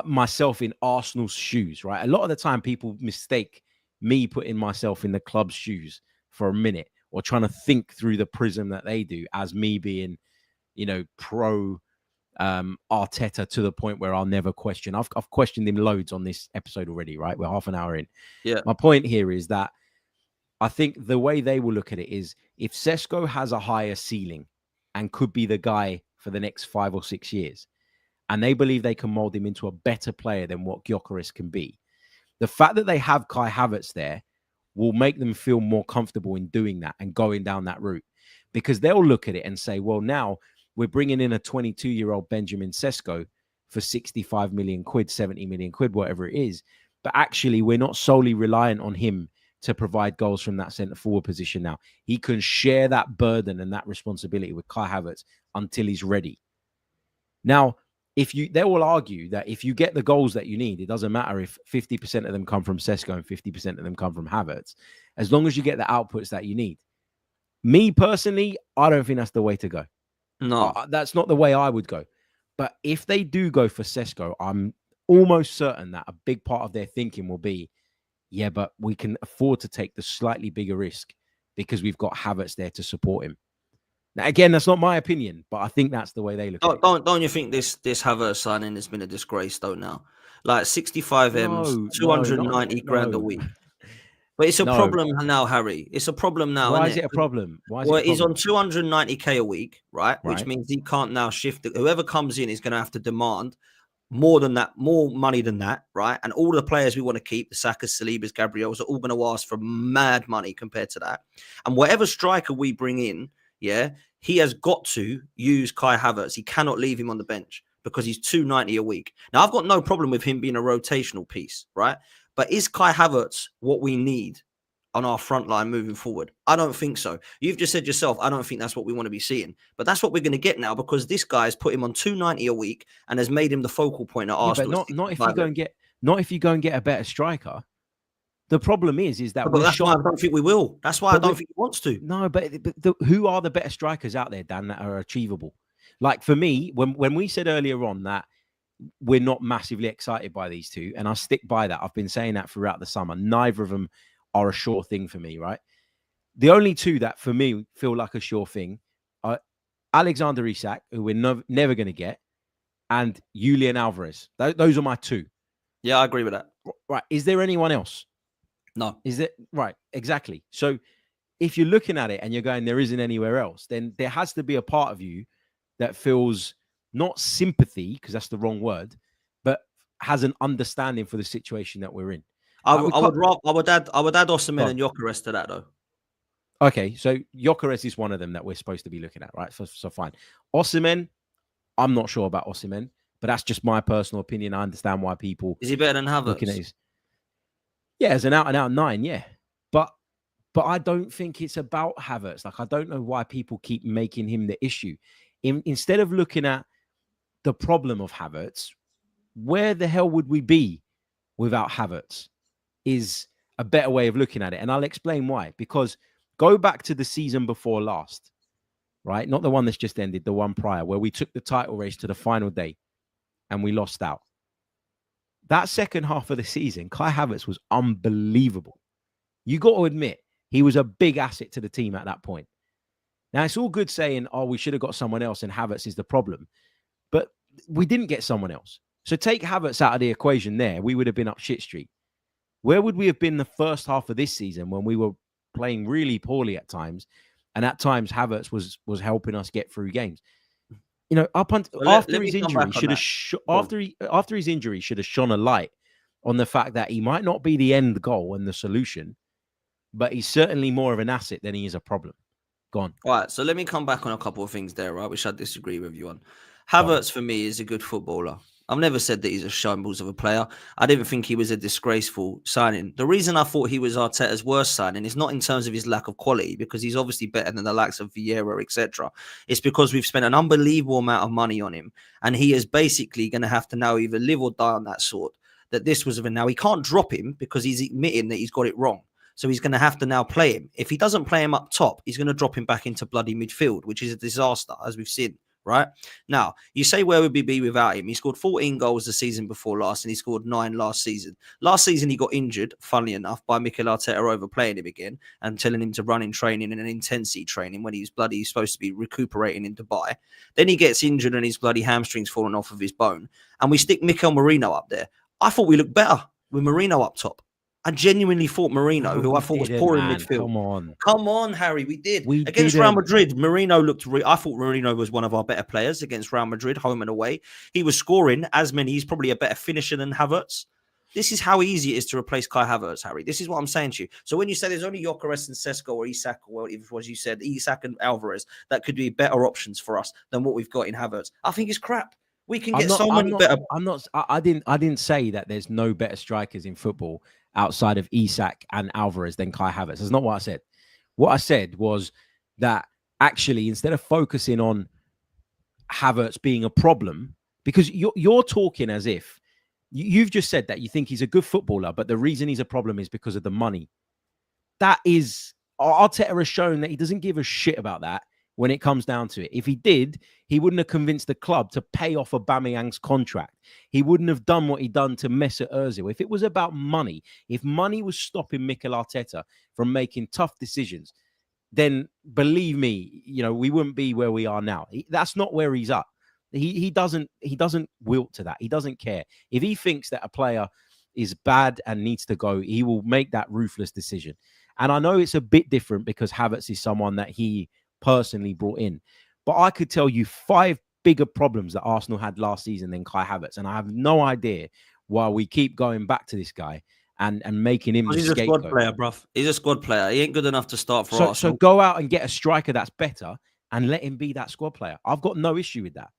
myself in Arsenal's shoes, right? A lot of the time people mistake me putting myself in the club's shoes for a minute or trying to think through the prism that they do as me being, you know, pro Arteta to the point where I'll never question. I've questioned him loads on this episode already, right? We're half an hour in. Yeah. My point here is that I think the way they will look at it is if Sesko has a higher ceiling and could be the guy for the next 5 or 6 years, and they believe they can mold him into a better player than what Gyokeres can be, the fact that they have Kai Havertz there will make them feel more comfortable in doing that and going down that route, because they'll look at it and say, well, now we're bringing in a 22-year-old Benjamin Sesko for 65 million quid, 70 million quid, whatever it is. But actually, we're not solely reliant on him to provide goals from that centre-forward position now. He can share that burden and that responsibility with Kai Havertz until he's ready. Now, they will argue that if you get the goals that you need, it doesn't matter if 50% of them come from Sesko and 50% of them come from Havertz, as long as you get the outputs that you need. Me personally, I don't think that's the way to go. No, that's not the way I would go. But if they do go for Sesko, I'm almost certain that a big part of their thinking will be, yeah, but we can afford to take the slightly bigger risk because we've got Havertz there to support him. Now, again, that's not my opinion, but I think that's the way they look at it. Don't you think this Havertz signing has been a disgrace though now? Like 65 M's, 290 grand a week. But it's a problem now, Harry. It's a problem now. Why isn't is it a problem? He's on 290k a week, right? Which means he can't now shift it. Whoever comes in is going to have to demand more than that, more money than that, right? And all the players we want to keep, the Sakas, Salibas, Gabriels, are all going to ask for mad money compared to that. And whatever striker we bring in, yeah, he has got to use Kai Havertz. He cannot leave him on the bench because he's 290 a week. Now, I've got no problem with him being a rotational piece, right? But is Kai Havertz what we need on our front line moving forward? I don't think so. You've just said yourself, I don't think that's what we want to be seeing. But that's what we're going to get now because this guy's put him on 290 a week and has made him the focal point at Arsenal. But not if you go and get a better striker. The problem is that but that's why I don't think we will. That's why I don't think he wants to. No, but who are the better strikers out there, Dan, that are achievable? Like for me, when we said earlier on that we're not massively excited by these two, and I stick by that. I've been saying that throughout the summer. Neither of them are a sure thing for me, right? The only two that for me feel like a sure thing are Alexander Isak, who we're never going to get, and Julian Alvarez. Those are my two. Yeah, I agree with that. Right. Is there anyone else? No. Is it? Right. Exactly. So if you're looking at it and you're going, there isn't anywhere else, then there has to be a part of you that feels not sympathy, because that's the wrong word, but has an understanding for the situation that we're in. I would add Osimhen and Gyokeres to that though. Okay, so Gyokeres is one of them that we're supposed to be looking at, right? So fine. Osimhen, I'm not sure about Osimhen, but that's just my personal opinion. I understand why people is he better than Havertz? Yeah, as an out-and-out 9, yeah. But I don't think it's about Havertz. Like, I don't know why people keep making him the issue. Instead of looking at the problem of Havertz, where the hell would we be without Havertz is a better way of looking at it. And I'll explain why. Because go back to the season before last, right? Not the one that's just ended, the one prior, where we took the title race to the final day and we lost out. That second half of the season, Kai Havertz was unbelievable. You got to admit, he was a big asset to the team at that point. Now, it's all good saying, oh, we should have got someone else and Havertz is the problem. But we didn't get someone else. So take Havertz out of the equation there, we would have been up shit street. Where would we have been the first half of this season when we were playing really poorly at times? And at times, Havertz was helping us get through games. You know, after his injury, should have shone a light on the fact that he might not be the end goal and the solution, but he's certainly more of an asset than he is a problem. Go on. All right, so let me come back on a couple of things there, right, which I disagree with you on. Havertz, for me, is a good footballer. I've never said that he's a shambles of a player. I didn't think he was a disgraceful signing. The reason I thought he was Arteta's worst signing is not in terms of his lack of quality, because he's obviously better than the likes of Vieira, etc. It's because we've spent an unbelievable amount of money on him, and he is basically going to have to now either live or die on that sword. That this was of a now. He can't drop him because he's admitting that he's got it wrong. So he's going to have to now play him. If he doesn't play him up top, he's going to drop him back into bloody midfield, which is a disaster, as we've seen. Right now, you say, where would we be without him? He scored 14 goals the season before last, and he scored 9 last season. Last season, he got injured, funnily enough, by Mikel Arteta overplaying him again and telling him to run in training and an intensity training when he's supposed to be recuperating in Dubai. Then he gets injured and his bloody hamstrings falling off of his bone, and we stick Mikel Merino up there. I thought we looked better with Merino up top. I genuinely thought Merino, who I thought was poor in midfield. Come on, Harry, we did. Against Real Madrid, Merino looked... I thought Merino was one of our better players against Real Madrid, home and away. He was scoring as many. He's probably a better finisher than Havertz. This is how easy it is to replace Kai Havertz, Harry. This is what I'm saying to you. So when you say there's only Gyokeres and Sesko or Isak, or whatever it was you said, Isak and Alvarez, that could be better options for us than what we've got in Havertz. I think it's crap. We can get so many better... I didn't say that there's no better strikers in football outside of Isak and Alvarez than Kai Havertz. That's not what I said. What I said was that actually, instead of focusing on Havertz being a problem, Because you're talking as if you've just said that you think he's a good footballer, but the reason he's a problem is because of the money. That is, Arteta has shown that he doesn't give a shit about that when it comes down to it. If he did, he wouldn't have convinced the club to pay off Aubameyang's contract. He wouldn't have done what he done to Mesut Ozil. If it was about money, if money was stopping Mikel Arteta from making tough decisions, then believe me, we wouldn't be where we are now. That's not where he's at. He doesn't wilt to that. He doesn't care. If he thinks that a player is bad and needs to go, he will make that ruthless decision. And I know it's a bit different because Havertz is someone that he personally brought in. But I could tell you 5 bigger problems that Arsenal had last season than Kai Havertz. And I have no idea why we keep going back to this guy and making him the scapegoat. He's a squad player, bruv. He's a squad player. He ain't good enough to start for Arsenal. So go out and get a striker that's better and let him be that squad player. I've got no issue with that.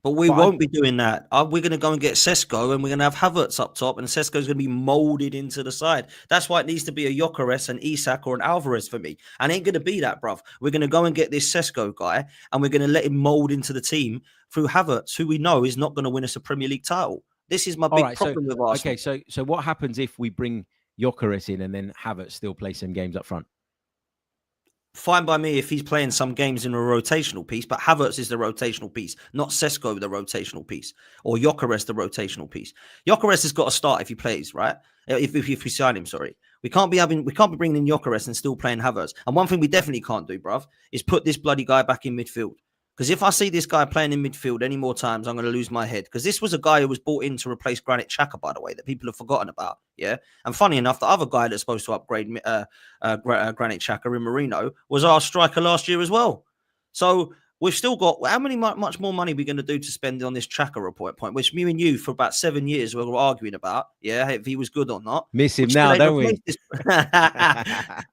But we won't be doing that. We're going to go and get Sesko, and we're going to have Havertz up top, and Sesko's going to be molded into the side. That's why it needs to be a Gyokeres, an Isak, or an Alvarez for me. And it ain't going to be that, bruv. We're going to go and get this Sesko guy, and we're going to let him mold into the team through Havertz, who we know is not going to win us a Premier League title. This is my big problem with Arsenal. Okay, so what happens if we bring Gyokeres in and then Havertz still plays some games up front? Fine by me if he's playing some games in a rotational piece, but Havertz is the rotational piece, not Sesko the rotational piece, or Gyokeres the rotational piece. Gyokeres has got to start if he plays, right? If we sign him, sorry. We can't be bringing in Gyokeres and still playing Havertz. And one thing we definitely can't do, bruv, is put this bloody guy back in midfield. Because if I see this guy playing in midfield any more times, I'm going to lose my head. Because this was a guy who was brought in to replace Granit Xhaka, by the way, that people have forgotten about. Yeah. And funny enough, the other guy that's supposed to upgrade Granit Xhaka in Marino was our striker last year as well. So we've still got how much more money are we going to do to spend on this Xhaka report point, which me and you for about 7 years were arguing about. Yeah, if he was good or not. Miss him now, don't we?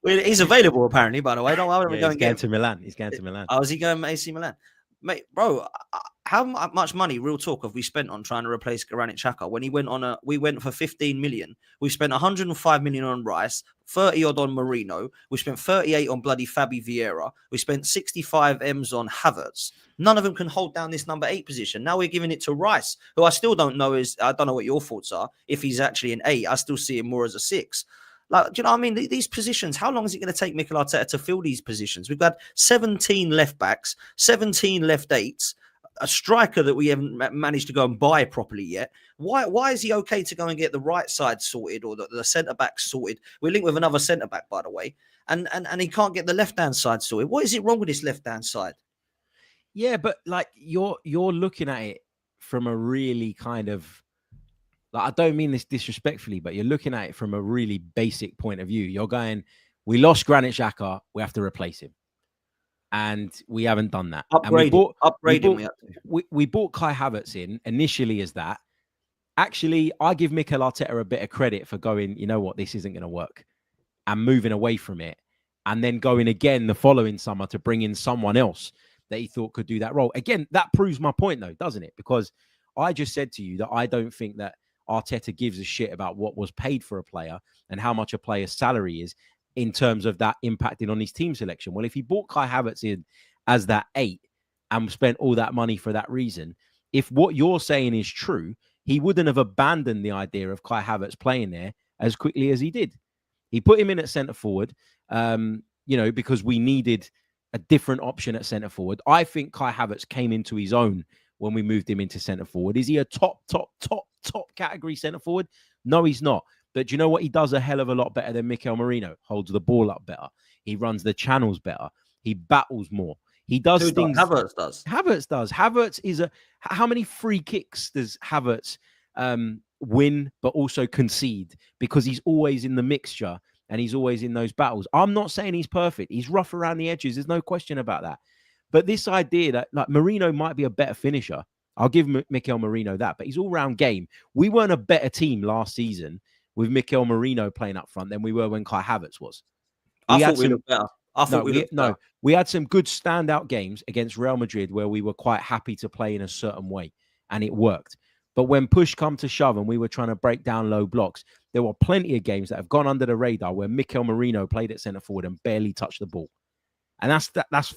He's available apparently, by the way. Don't worry, he's going to Milan. He's going to Milan. Oh, is he going to AC Milan? Mate, bro, how much money, real talk, have we spent on trying to replace Granit Xhaka? When he went we went for 15 million. We spent 105 million on Rice, 30 odd on Marino. We spent 38 on bloody Fabi Vieira. We spent 65 M's on Havertz. None of them can hold down this number 8 position. Now we're giving it to Rice, who I still don't know I don't know what your thoughts are. If he's actually an 8, I still see him more as a 6. Like, do you know what I mean? These positions, how long is it going to take Mikel Arteta to fill these positions? We've got 17 left backs, 17 left 8s, a striker that we haven't managed to go and buy properly yet. Why is he okay to go and get the right side sorted or the centre back sorted? We're linked with another centre back, by the way, and he can't get the left hand side sorted. What is it wrong with this left hand side? Yeah, but like you're looking at it from a really kind of, like, I don't mean this disrespectfully, but you're looking at it from a really basic point of view. You're going, we lost Granit Xhaka, we have to replace him. And we haven't done that. We bought Kai Havertz in initially as that. Actually, I give Mikel Arteta a bit of credit for going, you know what, this isn't going to work, and moving away from it. And then going again the following summer to bring in someone else that he thought could do that role. Again, that proves my point though, doesn't it? Because I just said to you that I don't think that Arteta gives a shit about what was paid for a player and how much a player's salary is in terms of that impacting on his team selection. Well, if he bought Kai Havertz in as that 8 and spent all that money for that reason, if what you're saying is true, he wouldn't have abandoned the idea of Kai Havertz playing there as quickly as he did. He put him in at centre forward, because we needed a different option at centre forward. I think Kai Havertz came into his own when we moved him into centre forward. Is he a top category centre forward? No, he's not. But do you know what he does a hell of a lot better than Mikel Marino? Holds the ball up better. He runs the channels better. He battles more. He does things. Havertz does. Havertz is how many free kicks does Havertz win, but also concede? Because he's always in the mixture and he's always in those battles. I'm not saying he's perfect. He's rough around the edges. There's no question about that. But this idea that like Marino might be a better finisher, I'll give Mikel Marino that. But he's all-round game. We weren't a better team last season with Mikel Marino playing up front than we were when Kai Havertz was. I thought we looked better. We had some good standout games against Real Madrid where we were quite happy to play in a certain way, and it worked. But when push come to shove and we were trying to break down low blocks, there were plenty of games that have gone under the radar where Mikel Marino played at centre forward and barely touched the ball. And that's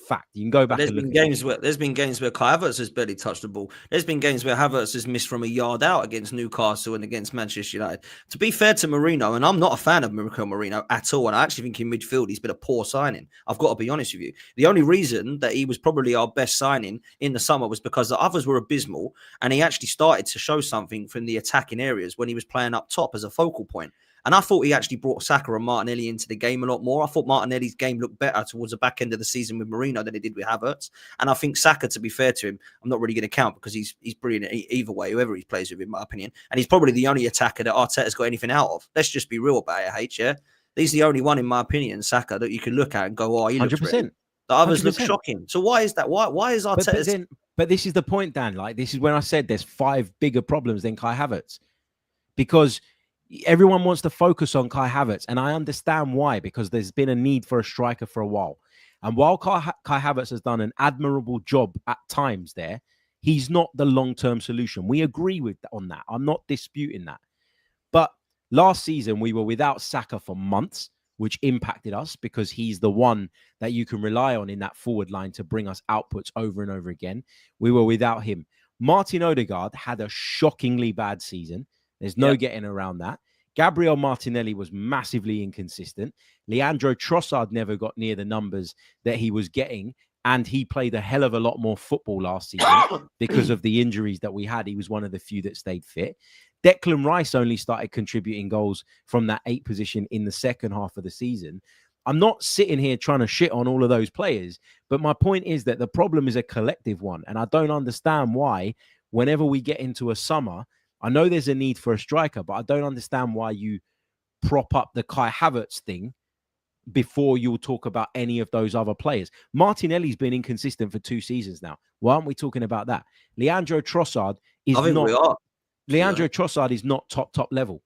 fact. You can go back and look at it. There's been games where Kai Havertz has barely touched the ball. There's been games where Havertz has missed from a yard out against Newcastle and against Manchester United. To be fair to Mourinho, and I'm not a fan of Mikel Mourinho at all, and I actually think in midfield he's been a poor signing. I've got to be honest with you. The only reason that he was probably our best signing in the summer was because the others were abysmal, and he actually started to show something from the attacking areas when he was playing up top as a focal point. And I thought he actually brought Saka and Martinelli into the game a lot more. I thought Martinelli's game looked better towards the back end of the season with Mourinho than it did with Havertz. And I think Saka, to be fair to him, I'm not really going to count because he's brilliant either way, whoever he plays with, in my opinion. And he's probably the only attacker that Arteta's got anything out of. Let's just be real about it, H, yeah? He's the only one, in my opinion, Saka, that you can look at and go, oh, he looks 100%. ready. The others 100%. look shocking. So why is that? Why is Arteta... But this is the point, Dan. Like, this is when I said there's 5 bigger problems than Kai Havertz. Because everyone wants to focus on Kai Havertz, and I understand why, because there's been a need for a striker for a while. And while Kai Havertz has done an admirable job at times there, he's not the long-term solution. We agree on that. I'm not disputing that. But last season, we were without Saka for months, which impacted us because he's the one that you can rely on in that forward line to bring us outputs over and over again. We were without him. Martin Odegaard had a shockingly bad season. There's no getting around that. Gabriel Martinelli was massively inconsistent. Leandro Trossard never got near the numbers that he was getting. And he played a hell of a lot more football last season because of the injuries that we had. He was one of the few that stayed fit. Declan Rice only started contributing goals from that 8 position in the second half of the season. I'm not sitting here trying to shit on all of those players. But my point is that the problem is a collective one. And I don't understand why, whenever we get into a summer, I know there's a need for a striker, but I don't understand why you prop up the Kai Havertz thing before you'll talk about any of those other players. Martinelli's been inconsistent for 2 seasons now. Why aren't we talking about that? Leandro Trossard is not top level.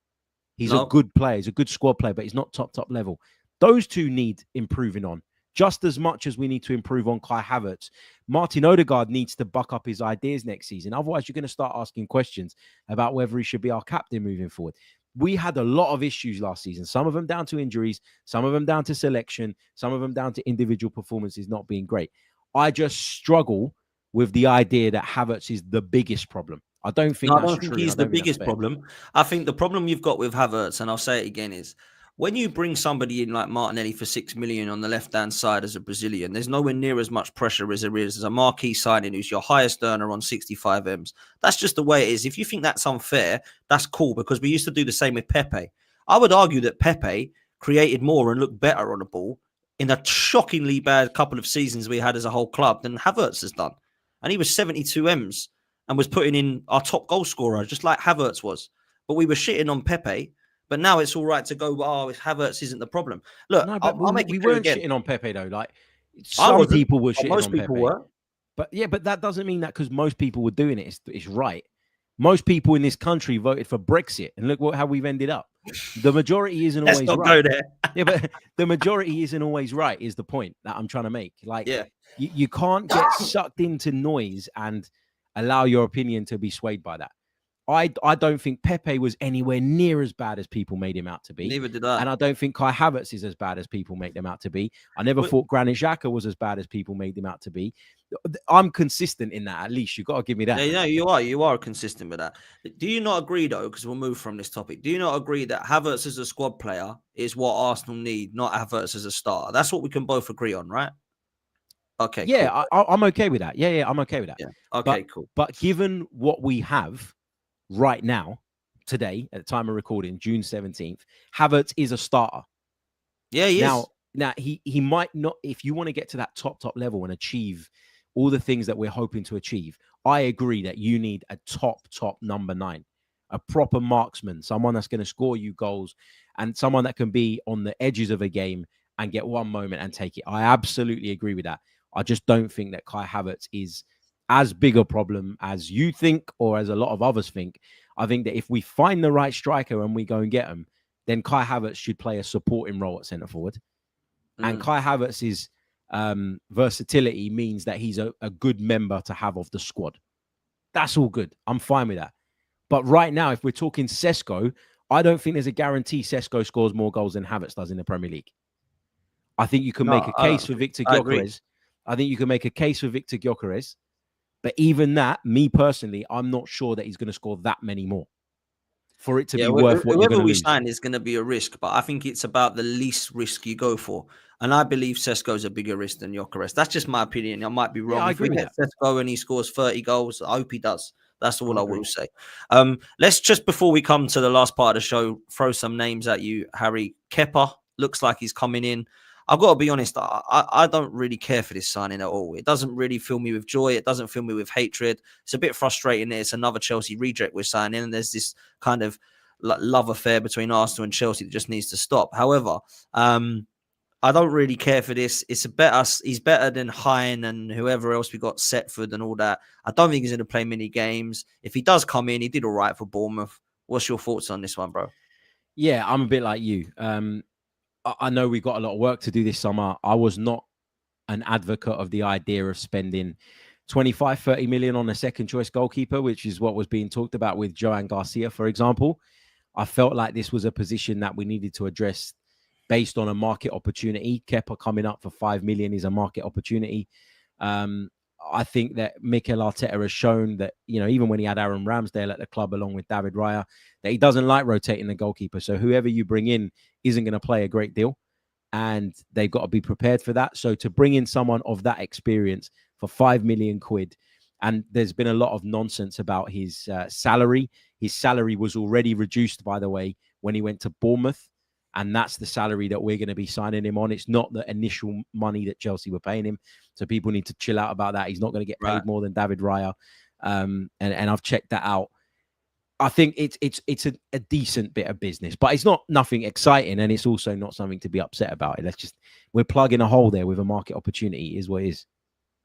He's a good player. He's a good squad player, but he's not top level. Those two need improving on. Just as much as we need to improve on Kai Havertz, Martin Odegaard needs to buck up his ideas next season. Otherwise, you're going to start asking questions about whether he should be our captain moving forward. We had a lot of issues last season, some of them down to injuries, some of them down to selection, some of them down to individual performances not being great. I just struggle with the idea that Havertz is the biggest problem. I don't think he's the biggest problem. I think the problem you've got with Havertz, and I'll say it again, is when you bring somebody in like Martinelli for 6 million on the left-hand side as a Brazilian, there's nowhere near as much pressure as there is as a marquee signing who's your highest earner on 65 M's. That's just the way it is. If you think that's unfair, that's cool, because we used to do the same with Pepe. I would argue that Pepe created more and looked better on the ball in a shockingly bad couple of seasons we had as a whole club than Havertz has done. And he was 72 M's and was putting in our top goal scorer, just like Havertz was. But we were shitting on Pepe. But now it's all right to go, oh, Havertz isn't the problem. Look, no, but I'll make we it clear weren't again. Shitting on Pepe, though. Like, some people were shitting most on people Pepe. Were. But that doesn't mean that because most people were doing it, it's right. Most people in this country voted for Brexit, and look how we've ended up. The majority isn't always right. Let's not go there. Yeah, but the majority isn't always right is the point that I'm trying to make. Like, you can't get sucked into noise and allow your opinion to be swayed by that. I don't think Pepe was anywhere near as bad as people made him out to be. Neither did I. And I don't think Kai Havertz is as bad as people make them out to be. I never thought Granit Xhaka was as bad as people made him out to be. I'm consistent in that, at least. You've got to give me that. Yeah, you are. You are consistent with that. Do you not agree, though, because we'll move from this topic, do you not agree that Havertz as a squad player is what Arsenal need, not Havertz as a starter? That's what we can both agree on, right? Okay, yeah, cool. I'm okay with that. Yeah, I'm okay with that. Yeah. Okay, cool. But given what we have right now, today, at the time of recording, June 17th, Havertz is a starter. Yeah, he is. Now he might not, if you want to get to that top level and achieve all the things that we're hoping to achieve, I agree that you need a top number 9, a proper marksman, someone that's going to score you goals and someone that can be on the edges of a game and get one moment and take it. I absolutely agree with that. I just don't think that Kai Havertz is as big a problem as you think or as a lot of others think. I think that if we find the right striker and we go and get him, then Kai Havertz should play a supporting role at centre forward. And Kai Havertz's versatility means that he's a good member to have of the squad. That's all good. I'm fine with that. But right now, if we're talking Sesko, I don't think there's a guarantee Sesko scores more goals than Havertz does in the Premier League. I think you can make a case for Victor I agree. Gyokeres. I think you can make a case for Victor Gyokeres. But even that, me personally, I'm not sure that he's going to score that many more for it to be worth what you're whoever going to we lose. sign is going to be a risk, but I think it's about the least risk you go for. And I believe Sesko is a bigger risk than Gyokeres. That's just my opinion. I might be wrong. Yeah, I If we agree with get that. Sesko and he scores 30 goals, I hope he does. That's all I agree. will say. Let's just, before we come to the last part of the show, throw some names at you, Harry. Kepa looks like he's coming in. I've got to be honest, I don't really care for this signing at all. It doesn't really fill me with joy. It doesn't fill me with hatred. It's a bit frustrating that it's another Chelsea reject we're signing, and there's this kind of love affair between Arsenal and Chelsea that just needs to stop. However, I don't really care for this. He's better than Hine and whoever else we got, Setford and all that. I don't think he's going to play many games. If he does come in, he did all right for Bournemouth. What's your thoughts on this one, bro? Yeah, I'm a bit like you. I know we've got a lot of work to do this summer. I was not an advocate of the idea of spending 25, 30 million on a second choice goalkeeper, which is what was being talked about with Joan Garcia, for example. I felt like this was a position that we needed to address based on a market opportunity. Kepa coming up for 5 million is a market opportunity. I think that Mikel Arteta has shown that, even when he had Aaron Ramsdale at the club along with David Raya, that he doesn't like rotating the goalkeeper. So whoever you bring in isn't going to play a great deal, and they've got to be prepared for that. So to bring in someone of that experience for 5 million quid, and there's been a lot of nonsense about his salary. His salary was already reduced, by the way, when he went to Bournemouth. And that's the salary that we're going to be signing him on. It's not the initial money that Chelsea were paying him. So people need to chill out about that. He's not going to get paid more than David Raya. And I've checked that out. I think it's a decent bit of business, but it's not nothing exciting. And it's also not something to be upset about. We're plugging a hole there with a market opportunity is what it is.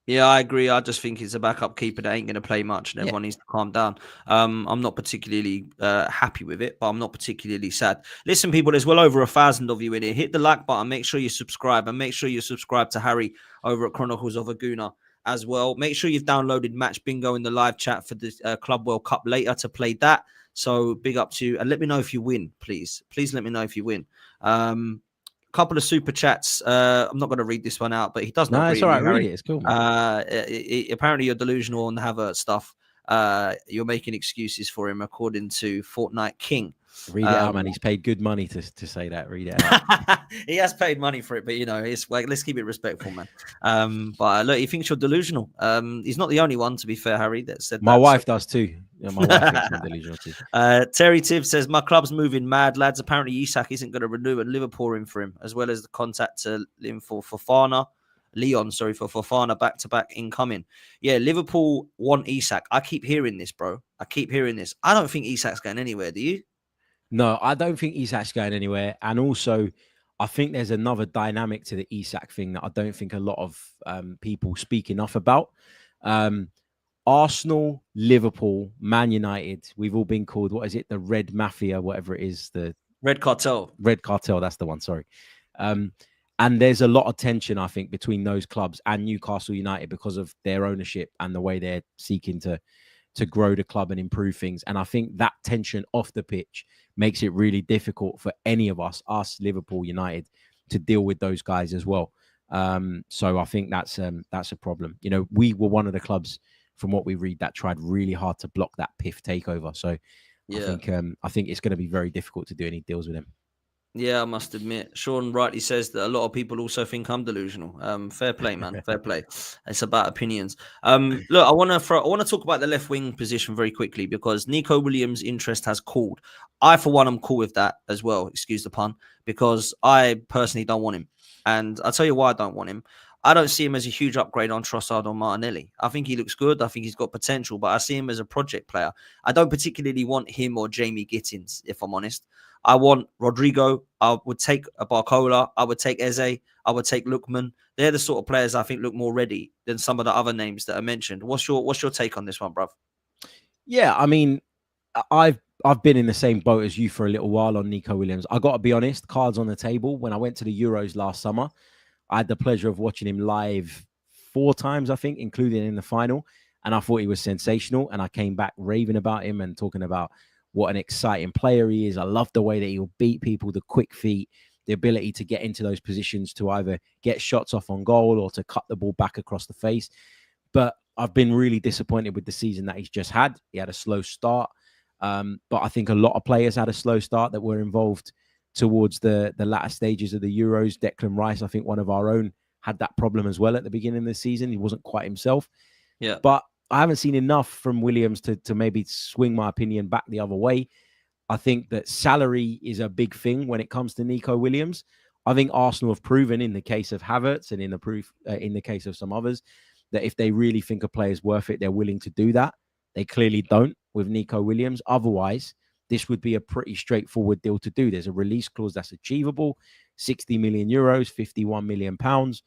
Yeah, I agree. I just think it's a backup keeper that ain't going to play much, and everyone needs to calm down. I'm not particularly happy with it, but I'm not particularly sad. Listen, people, there's well over 1,000 of you in here. Hit the like button. Make sure you subscribe, and make sure you subscribe to Harry over at Chronicles of a Gooner as well. Make sure you've downloaded Match Bingo in the live chat for the Club World Cup later to play that. So big up to you, and let me know if you win, please. Please let me know if you win. Couple of super chats. I'm not going to read this one out, but he does not. No, it's all right. Read it. It's cool. Apparently, you're delusional on the Havertz stuff. You're making excuses for him, according to Fortnite King. Read it out, man. He's paid good money to say that. Read it out. He has paid money for it, but it's like, let's keep it respectful, man. But look, he thinks you're delusional. He's not the only one, to be fair, Harry, that said my that. wife does too. Yeah, my wife thinks I'm delusional too. Terry Tiv says, my club's moving mad, lads. Apparently, Isak isn't going to renew, and Liverpool are in for him, as well as the contact to him for Fofana. Leon, sorry, for Fofana back-to-back incoming. Yeah, Liverpool want Isak. I keep hearing this, bro. I keep hearing this. I don't think Isak's going anywhere, do you? No, I don't think Isak's going anywhere. And also, I think there's another dynamic to the Isak thing that I don't think a lot of people speak enough about. Arsenal, Liverpool, Man United, we've all been called, what is it? The Red Mafia, whatever it is. The Red Cartel. Red Cartel, that's the one, sorry. And there's a lot of tension, I think, between those clubs and Newcastle United because of their ownership and the way they're seeking to grow the club and improve things. And I think that tension off the pitch makes it really difficult for any of us, Liverpool, United, to deal with those guys as well. So I think that's a problem. We were one of the clubs, from what we read, that tried really hard to block that PIF takeover. So yeah. I think it's going to be very difficult to do any deals with him. Yeah, I must admit. Sean rightly says that a lot of people also think I'm delusional. Fair play, man. Fair play. It's about opinions. Look, I want to talk about the left wing position very quickly because Nico Williams' interest has cooled. I, for one, am cool with that as well. Excuse the pun, because I personally don't want him, and I'll tell you why I don't want him. I don't see him as a huge upgrade on Trossard or Martinelli. I think he looks good. I think he's got potential, but I see him as a project player. I don't particularly want him or Jamie Gittins, if I'm honest. I want Rodrigo. I would take a Barcola. I would take Eze. I would take Lookman. They're the sort of players I think look more ready than some of the other names that are mentioned. What's your take on this one, bruv? Yeah, I mean, I've been in the same boat as you for a little while on Nico Williams. I got to be honest, cards on the table. When I went to the Euros last summer, I had the pleasure of watching him live 4 times, I think, including in the final. And I thought he was sensational. And I came back raving about him and talking about what an exciting player he is. I love the way that he'll beat people, the quick feet. the ability to get into those positions to either get shots off on goal or to cut the ball back across the face. But I've been really disappointed with the season that he's just had. He had a slow start. But I think a lot of players had a slow start that were involved towards the latter stages of the Euros. Declan Rice, I think one of our own, had that problem as well at the beginning of the season. He wasn't quite himself. Yeah. But I haven't seen enough from Williams to maybe swing my opinion back the other way. I think that salary is a big thing when it comes to Nico Williams. I think Arsenal have proven in the case of Havertz and in the case of some others that if they really think a player is worth it, they're willing to do that. They clearly don't with Nico Williams. Otherwise, this would be a pretty straightforward deal to do. There's a release clause that's achievable, 60 million euros, 51 million pounds.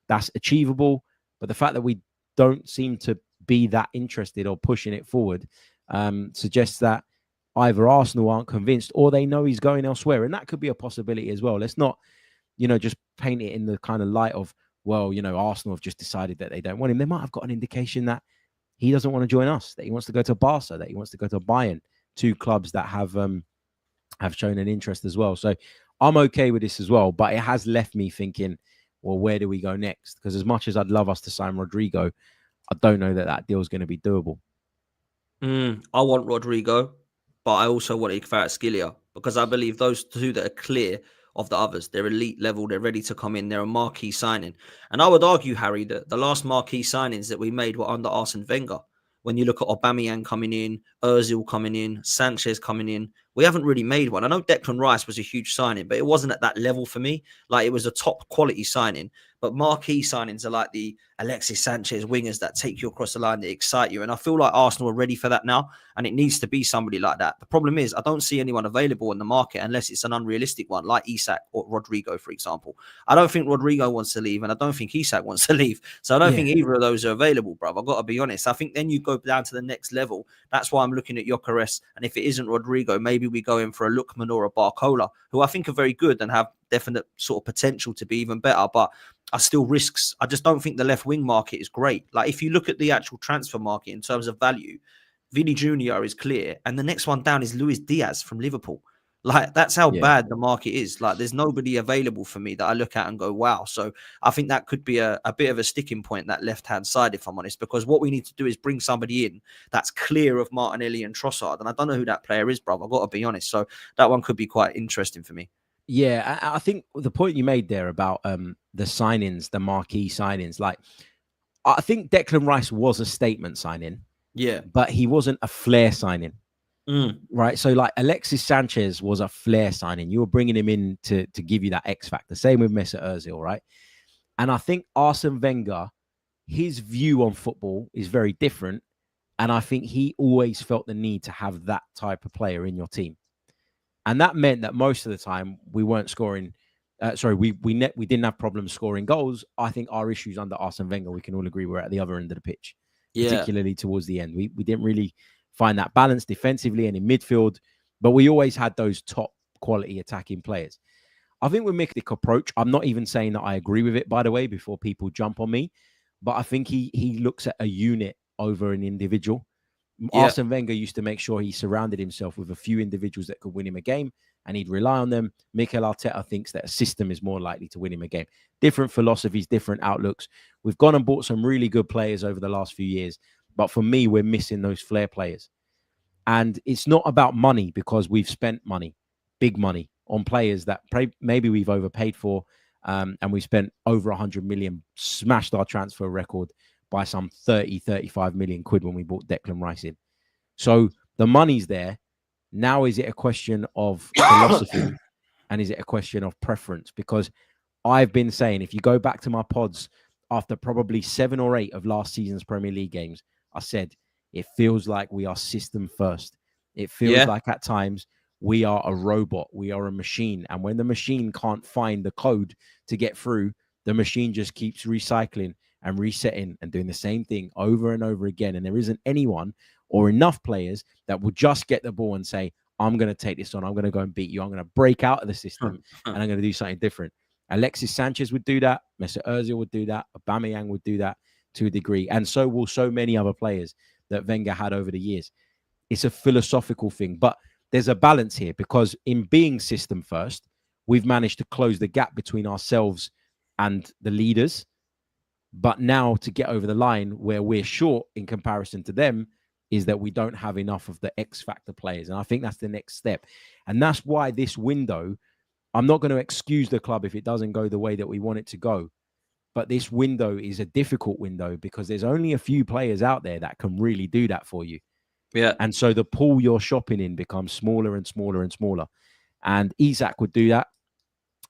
That's achievable. But the fact that we don't seem to be that interested or pushing it forward suggests that either Arsenal aren't convinced or they know he's going elsewhere. And that could be a possibility as well. Let's not, just paint it in the kind of light of, well, Arsenal have just decided that they don't want him. They might have got an indication that he doesn't want to join us, that he wants to go to Barca, that he wants to go to Bayern, two clubs that have shown an interest as well. So I'm okay with this as well, but it has left me thinking, well, where do we go next? Because as much as I'd love us to sign Rodrigo, I don't know that deal is going to be doable. I want Rodrigo, but I also want Kvaratskhelia because I believe those two that are clear of the others, they're elite level, they're ready to come in, they're a marquee signing. And I would argue, Harry, that the last marquee signings that we made were under Arsene Wenger. When you look at Aubameyang coming in, Ozil coming in, Sanchez coming in, we haven't really made one. I know Declan Rice was a huge signing, but it wasn't at that level for me. Like, it was a top quality signing. But marquee signings are like the Alexis Sanchez wingers that take you across the line, that excite you. And I feel like Arsenal are ready for that now. And it needs to be somebody like that. The problem is I don't see anyone available in the market unless it's an unrealistic one, like Isak or Rodrigo, for example. I don't think Rodrigo wants to leave, and I don't think Isak wants to leave. So I don't think either of those are available, bruv. I've got to be honest. I think then you go down to the next level. That's why I'm looking at Gyokeres. And if it isn't Rodrigo, maybe we go in for a Lookman or a Barcola, who I think are very good and have definite sort of potential to be even better, but are still risks. I just don't think the left wing market is great. Like, if you look at the actual transfer market in terms of value, Vini Jr. is clear, and the next one down is Luis Diaz from Liverpool. Like, that's how bad the market is. Like, there's nobody available for me that I look at and go, wow. So I think that could be a bit of a sticking point, that left-hand side, if I'm honest, because what we need to do is bring somebody in that's clear of Martinelli and Trossard. And I don't know who that player is, bro. I've got to be honest. So that one could be quite interesting for me. Yeah, I think the point you made there about the signings, the marquee signings, like, I think Declan Rice was a statement signing. Yeah. But he wasn't a flair signing. Right? So, like, Alexis Sanchez was a flair signing. You were bringing him in to give you that X factor. Same with Mesut Ozil, right? And I think Arsene Wenger, his view on football is very different. And I think he always felt the need to have that type of player in your team. And that meant that most of the time we weren't scoring. We didn't have problems scoring goals. I think our issues under Arsene Wenger, we can all agree, were at the other end of the pitch, particularly towards the end. We didn't really find that balance defensively and in midfield, but we always had those top quality attacking players. I think with Mick's approach, I'm not even saying that I agree with it, by the way, before people jump on me, but I think he looks at a unit over an individual. Arsene Wenger used to make sure he surrounded himself with a few individuals that could win him a game, and he'd rely on them. Mikel Arteta thinks that a system is more likely to win him a game. Different philosophies, different outlooks. We've gone and bought some really good players over the last few years, but for me, we're missing those flair players. And it's not about money, because we've spent money, big money, on players that maybe we've overpaid for, and we spent over 100 million, smashed our transfer record by some 30, 35 million quid when we bought Declan Rice in. So the money's there. Now, is it a question of philosophy and is it a question of preference? Because I've been saying, if you go back to my pods after probably 7 or 8 of last season's Premier League games, I said, it feels like we are system first. It feels like at times we are a robot. We are a machine. And when the machine can't find the code to get through, the machine just keeps recycling and resetting and doing the same thing over and over again. And there isn't anyone or enough players that will just get the ball and say, I'm going to take this on. I'm going to go and beat you. I'm going to break out of the system and I'm going to do something different. Alexis Sanchez would do that. Mesut Ozil would do that. Aubameyang would do that to a degree. And so will so many other players that Wenger had over the years. It's a philosophical thing, but there's a balance here, because in being system first, we've managed to close the gap between ourselves and the leaders. But now to get over the line where we're short in comparison to them is that we don't have enough of the X factor players. And I think that's the next step. And that's why this window, I'm not going to excuse the club if it doesn't go the way that we want it to go. But this window is a difficult window because there's only a few players out there that can really do that for you. Yeah. And so the pool you're shopping in becomes smaller and smaller and smaller. And Isak would do that.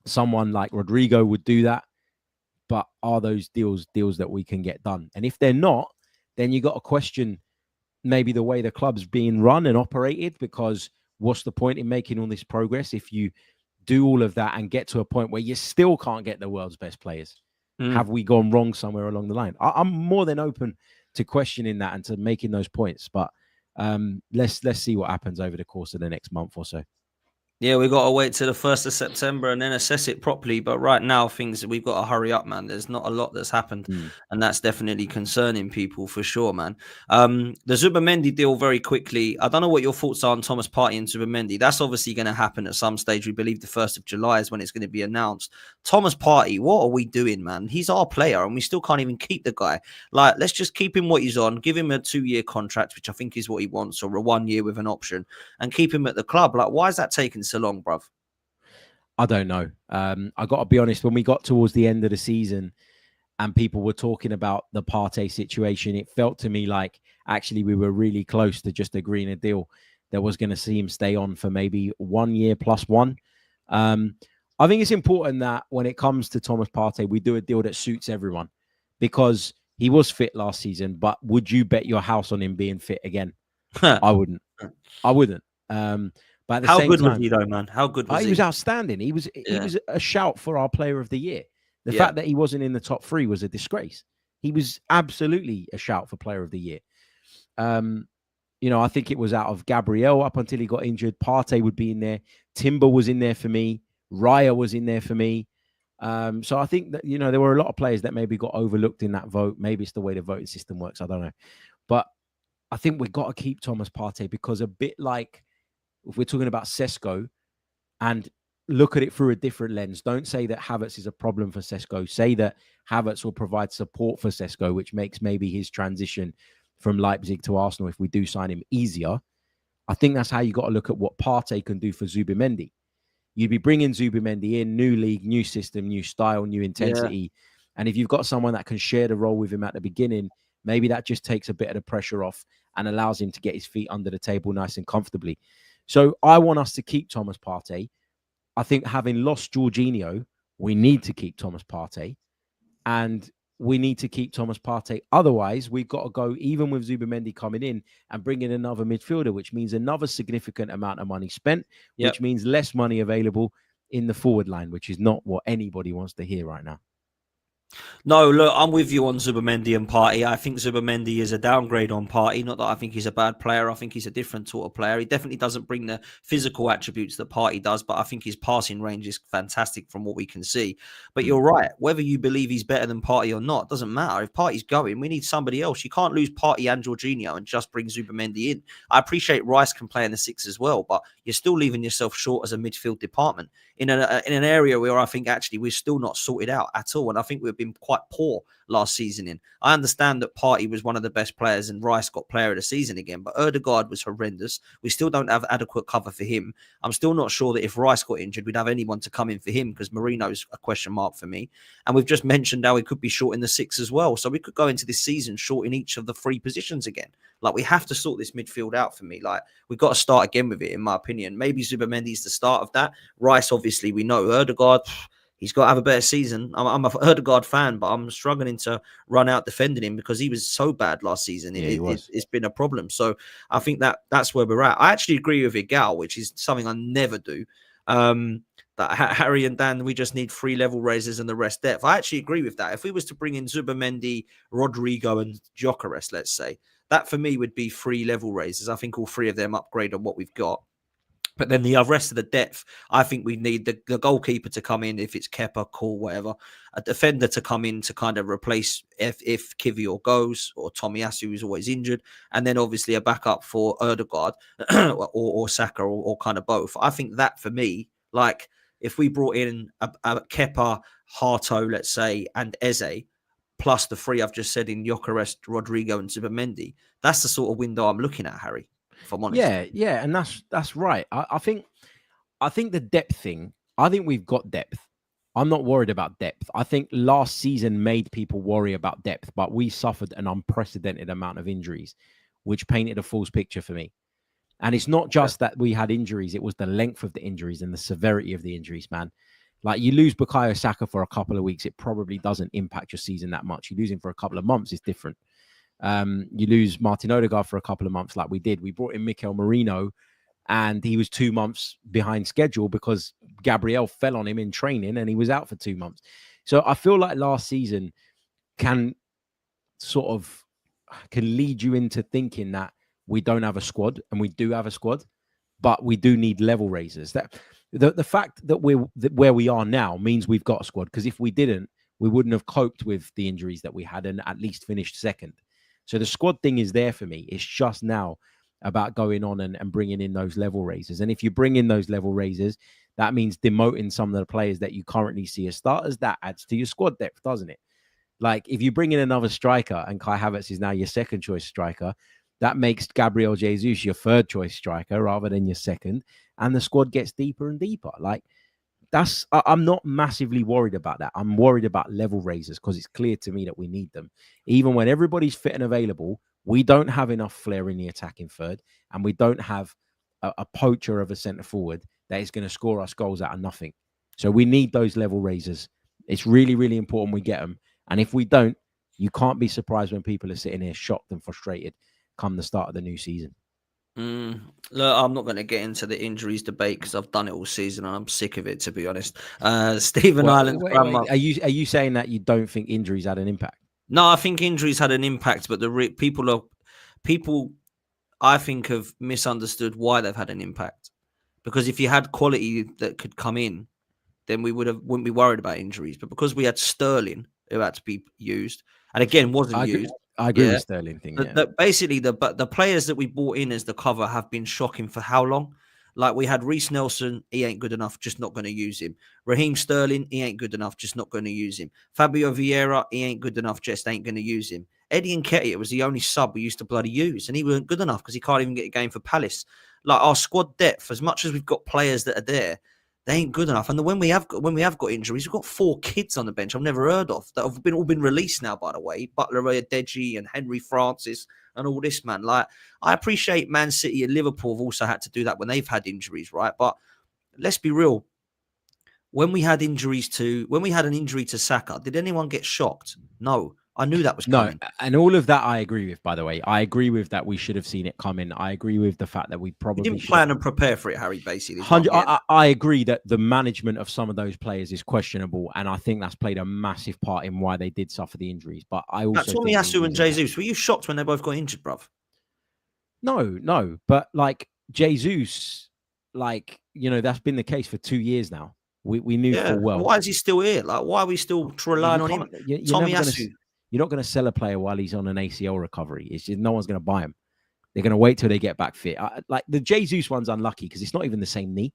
Someone like Rodrigo would do that. But are those deals that we can get done? And if they're not, then you got to question maybe the way the club's being run and operated, because what's the point in making all this progress if you do all of that and get to a point where you still can't get the world's best players? Have we gone wrong somewhere along the line? I'm more than open to questioning that and to making those points. But let's see what happens over the course of the next month or so. Yeah, we've got to wait till the 1st of September and then assess it properly. But right now, we've got to hurry up, man. There's not a lot that's happened. And that's definitely concerning people for sure, man. The Zubimendi deal, very quickly. I don't know what your thoughts are on Thomas Partey and Zubimendi. That's obviously going to happen at some stage. We believe the 1st of July is when it's going to be announced. Thomas Partey, what are we doing, man? He's our player and we still can't even keep the guy. Like, let's just keep him what he's on. Give him a 2-year contract, which I think is what he wants, or a 1 year with an option, and keep him at the club. Like, why is that taking so long, bruv? I don't know. I got to be honest, when we got towards the end of the season and people were talking about the Partey situation, it felt to me like actually we were really close to just agreeing a deal that was going to see him stay on for maybe 1 year plus one. I think it's important that when it comes to Thomas Partey, we do a deal that suits everyone, because he was fit last season, but would you bet your house on him being fit again? I wouldn't. But at the same good time, was he though, man? How good was he? He was outstanding. He was a shout for our player of the year. The fact that he wasn't in the top 3 was a disgrace. He was absolutely a shout for player of the year. I think it was out of Gabriel up until he got injured. Partey would be in there. Timber was in there for me. Raya was in there for me. So I think that, there were a lot of players that maybe got overlooked in that vote. Maybe it's the way the voting system works. I don't know. But I think we've got to keep Thomas Partey, because a bit like if we're talking about Sesko, and look at it through a different lens. Don't say that Havertz is a problem for Sesko. Say that Havertz will provide support for Sesko, which makes maybe his transition from Leipzig to Arsenal, if we do sign him, easier. I think that's how you got to look at what Partey can do for Zubimendi. You'd be bringing Zubimendi in, new league, new system, new style, new intensity. Yeah. And if you've got someone that can share the role with him at the beginning, maybe that just takes a bit of the pressure off and allows him to get his feet under the table nice and comfortably. So I want us to keep Thomas Partey. I think having lost Jorginho, we need to keep Thomas Partey. And we need to keep Thomas Partey. Otherwise, we've got to go, even with Zubimendi coming in, and bring in another midfielder, which means another significant amount of money spent, which means less money available in the forward line, which is not what anybody wants to hear right now. No, look, I'm with you on Zubimendi and Partey. I think Zubimendi is a downgrade on Partey. Not that I think he's a bad player. I think he's a different sort of player. He definitely doesn't bring the physical attributes that Partey does, but I think his passing range is fantastic from what we can see. But you're right. Whether you believe he's better than Partey or not, doesn't matter. If Partey's going, we need somebody else. You can't lose Partey and Jorginho and just bring Zubimendi in. I appreciate Rice can play in the 6 as well, but you're still leaving yourself short as a midfield department in an area where I think actually we're still not sorted out at all. And I think we've been quite poor last season in. I understand that Partey was one of the best players and Rice got player of the season again, but Ødegaard was horrendous. We still don't have adequate cover for him. I'm still not sure that if Rice got injured, we'd have anyone to come in for him, because Marino's a question mark for me. And we've just mentioned how we could be short in the 6 as well. So we could go into this season short in each of the 3 positions again. Like, we have to sort this midfield out for me. Like, we've got to start again with it, in my opinion. Maybe Zubimendi's the start of that. Rice, obviously, we know. Ødegaard, he's got to have a better season. I'm a Ødegaard fan, but I'm struggling to run out defending him because he was so bad last season. It's been a problem. So I think that's where we're at. I actually agree with Igal, which is something I never do. That Harry and Dan, we just need 3 level raises and the rest depth. I actually agree with that. If we was to bring in Zubimendi, Rodrigo and Gyokeres, let's say, that for me would be 3 level raises. I think all 3 of them upgrade on what we've got. But then the rest of the depth, I think we need the goalkeeper to come in, if it's Kepa, Cole, whatever. A defender to come in to kind of replace if Kivior goes, or Tomiyasu, who's always injured. And then obviously a backup for Ødegaard or Saka, or kind of both. I think that for me, like, if we brought in a Kepa, Harto, let's say, and Eze, plus the three I've just said in Gyokeres, Rodrigo, and Zubimendi, that's the sort of window I'm looking at, Harry, if I'm honest. Yeah, and that's right. I think the depth thing, I think we've got depth. I'm not worried about depth. I think last season made people worry about depth, but we suffered an unprecedented amount of injuries, which painted a false picture for me. And it's not just that we had injuries, it was the length of the injuries and the severity of the injuries, man. Like, you lose Bukayo Saka for a couple of weeks, it probably doesn't impact your season that much. You lose him for a couple of months, it's different. You lose Martin Odegaard for a couple of months like we did. We brought in Mikel Merino, and he was 2 months behind schedule because Gabriel fell on him in training and he was out for 2 months. So I feel like last season can lead you into thinking that we don't have a squad, and we do have a squad, but we do need level raisers. That the fact that we're where we are now means we've got a squad, because if we didn't, we wouldn't have coped with the injuries that we had and at least finished second. So the squad thing is there for me. It's just now about going on and bringing in those level raisers. And if you bring in those level raisers, that means demoting some of the players that you currently see as starters. That adds to your squad depth, doesn't it? Like, if you bring in another striker and Kai Havertz is now your second choice striker, that makes Gabriel Jesus your third choice striker rather than your second. And the squad gets deeper and deeper. Like, I'm not massively worried about that. I'm worried about level raisers, because it's clear to me that we need them. Even when everybody's fit and available, we don't have enough flair in the attacking third, and we don't have a poacher of a centre forward that is going to score us goals out of nothing. So we need those level raisers. It's really, really important we get them. And if we don't, you can't be surprised when people are sitting here shocked and frustrated come the start of the new season. Look, I'm not going to get into the injuries debate because I've done it all season and I'm sick of it, to be honest. Stephen Ireland's grandma. Are you saying that you don't think injuries had an impact? No, I think injuries had an impact, but people I think have misunderstood why they've had an impact. Because if you had quality that could come in, then we wouldn't be worried about injuries. But because we had Sterling who had to be used, and again wasn't used. I agree with Sterling thing. Basically, the players that we brought in as the cover have been shocking for how long? Like, we had Reece Nelson, he ain't good enough, just not going to use him. Raheem Sterling, he ain't good enough, just not going to use him. Fabio Vieira, he ain't good enough, just ain't going to use him. Eddie Nketiah was the only sub we used to bloody use, and he wasn't good enough because he can't even get a game for Palace. Like, our squad depth, as much as we've got players that are there, they ain't good enough. And when we have got injuries, we've got 4 kids on the bench I've never heard of that have all been released now, by the way. Butler, Deji, and Henry Francis, and all this, man. Like, I appreciate Man City and Liverpool have also had to do that when they've had injuries, right? But let's be real. When we had an injury to Saka, did anyone get shocked? No. I knew that was coming. No, and all of that I agree with, by the way. I agree with that. We should have seen it coming. I agree with the fact that we probably didn't plan and prepare for it, Harry, basically. I agree that the management of some of those players is questionable, and I think that's played a massive part in why they did suffer the injuries. But I also Tomiyasu and Jesus, were you shocked when they both got injured, bruv? No. But, like, Jesus, like, that's been the case for 2 years now. We knew full well. Why is he still here? Like, why are we still relying on him? Tomiyasu. You're not going to sell a player while he's on an ACL recovery. It's just no one's going to buy him. They're going to wait till they get back fit. Like, the Jesus one's unlucky because it's not even the same knee.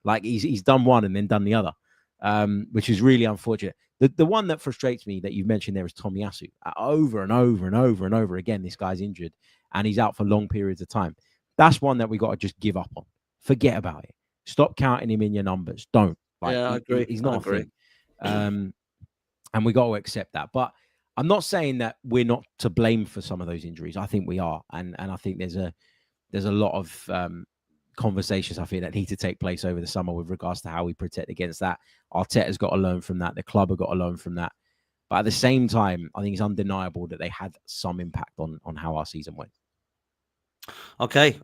Like, he's done one and then done the other, which is really unfortunate. The one that frustrates me that you've mentioned there is Tomiyasu. Over and over and over and over again, this guy's injured and he's out for long periods of time. That's one that we got to just give up on. Forget about it. Stop counting him in your numbers. Don't. Like, I agree. He's not a thing. And we got to accept that. But I'm not saying that we're not to blame for some of those injuries. I think we are, and I think there's a lot of conversations I feel that need to take place over the summer with regards to how we protect against that. Arteta's got to learn from that. The club have got to learn from that. But at the same time, I think it's undeniable that they had some impact on how our season went. Okay.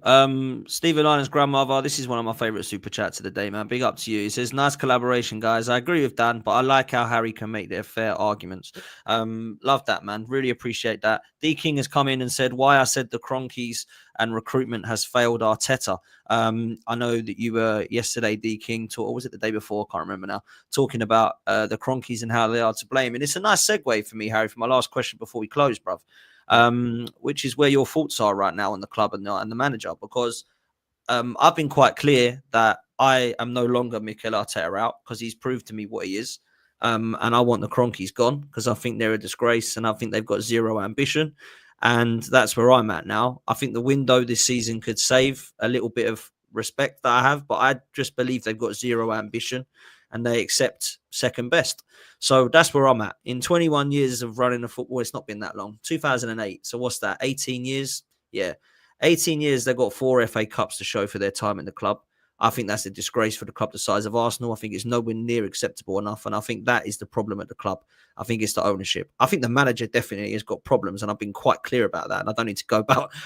Stephen Ireland's grandmother. This is one of my favorite super chats of the day, man. Big up to you. He says, nice collaboration, guys. I agree with Dan, but I like how Harry can make their fair arguments. Love that, man. Really appreciate that. D King has come in and said why I said the Cronkies and recruitment has failed Arteta. I know that you were yesterday, D King, or was it the day before? I can't remember now, talking about the Cronkies and how they are to blame. And it's a nice segue for me, Harry, for my last question before we close, bruv. Which is where your thoughts are right now on the club and the manager, because I've been quite clear that I am no longer Mikel Arteta out because he's proved to me what he is. And I want the Cronkies gone because I think they're a disgrace and I think they've got zero ambition. And that's where I'm at now. I think the window this season could save a little bit of respect that I have, but I just believe they've got zero ambition and they accept second best. So that's where I'm at. In 21 years of running a football, it's not been that long. 2008. So what's that? 18 years? Yeah. 18 years, they've got 4 FA Cups to show for their time in the club. I think that's a disgrace for the club the size of Arsenal. I think it's nowhere near acceptable enough. And I think that is the problem at the club. I think it's the ownership. I think the manager definitely has got problems. And I've been quite clear about that. And I don't need to go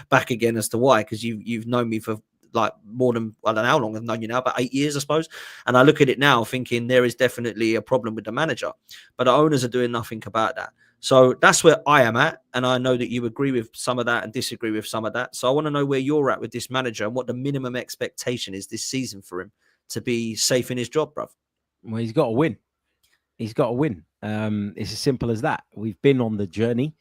back again as to why, because you've known me for like more than, I don't know how long I've known you now, about 8 years, I suppose. And I look at it now thinking there is definitely a problem with the manager. But the owners are doing nothing about that. So that's where I am at. And I know that you agree with some of that and disagree with some of that. So I want to know where you're at with this manager and what the minimum expectation is this season for him to be safe in his job, bruv. Well, he's got to win. He's got to win. It's as simple as that. We've been on the journey.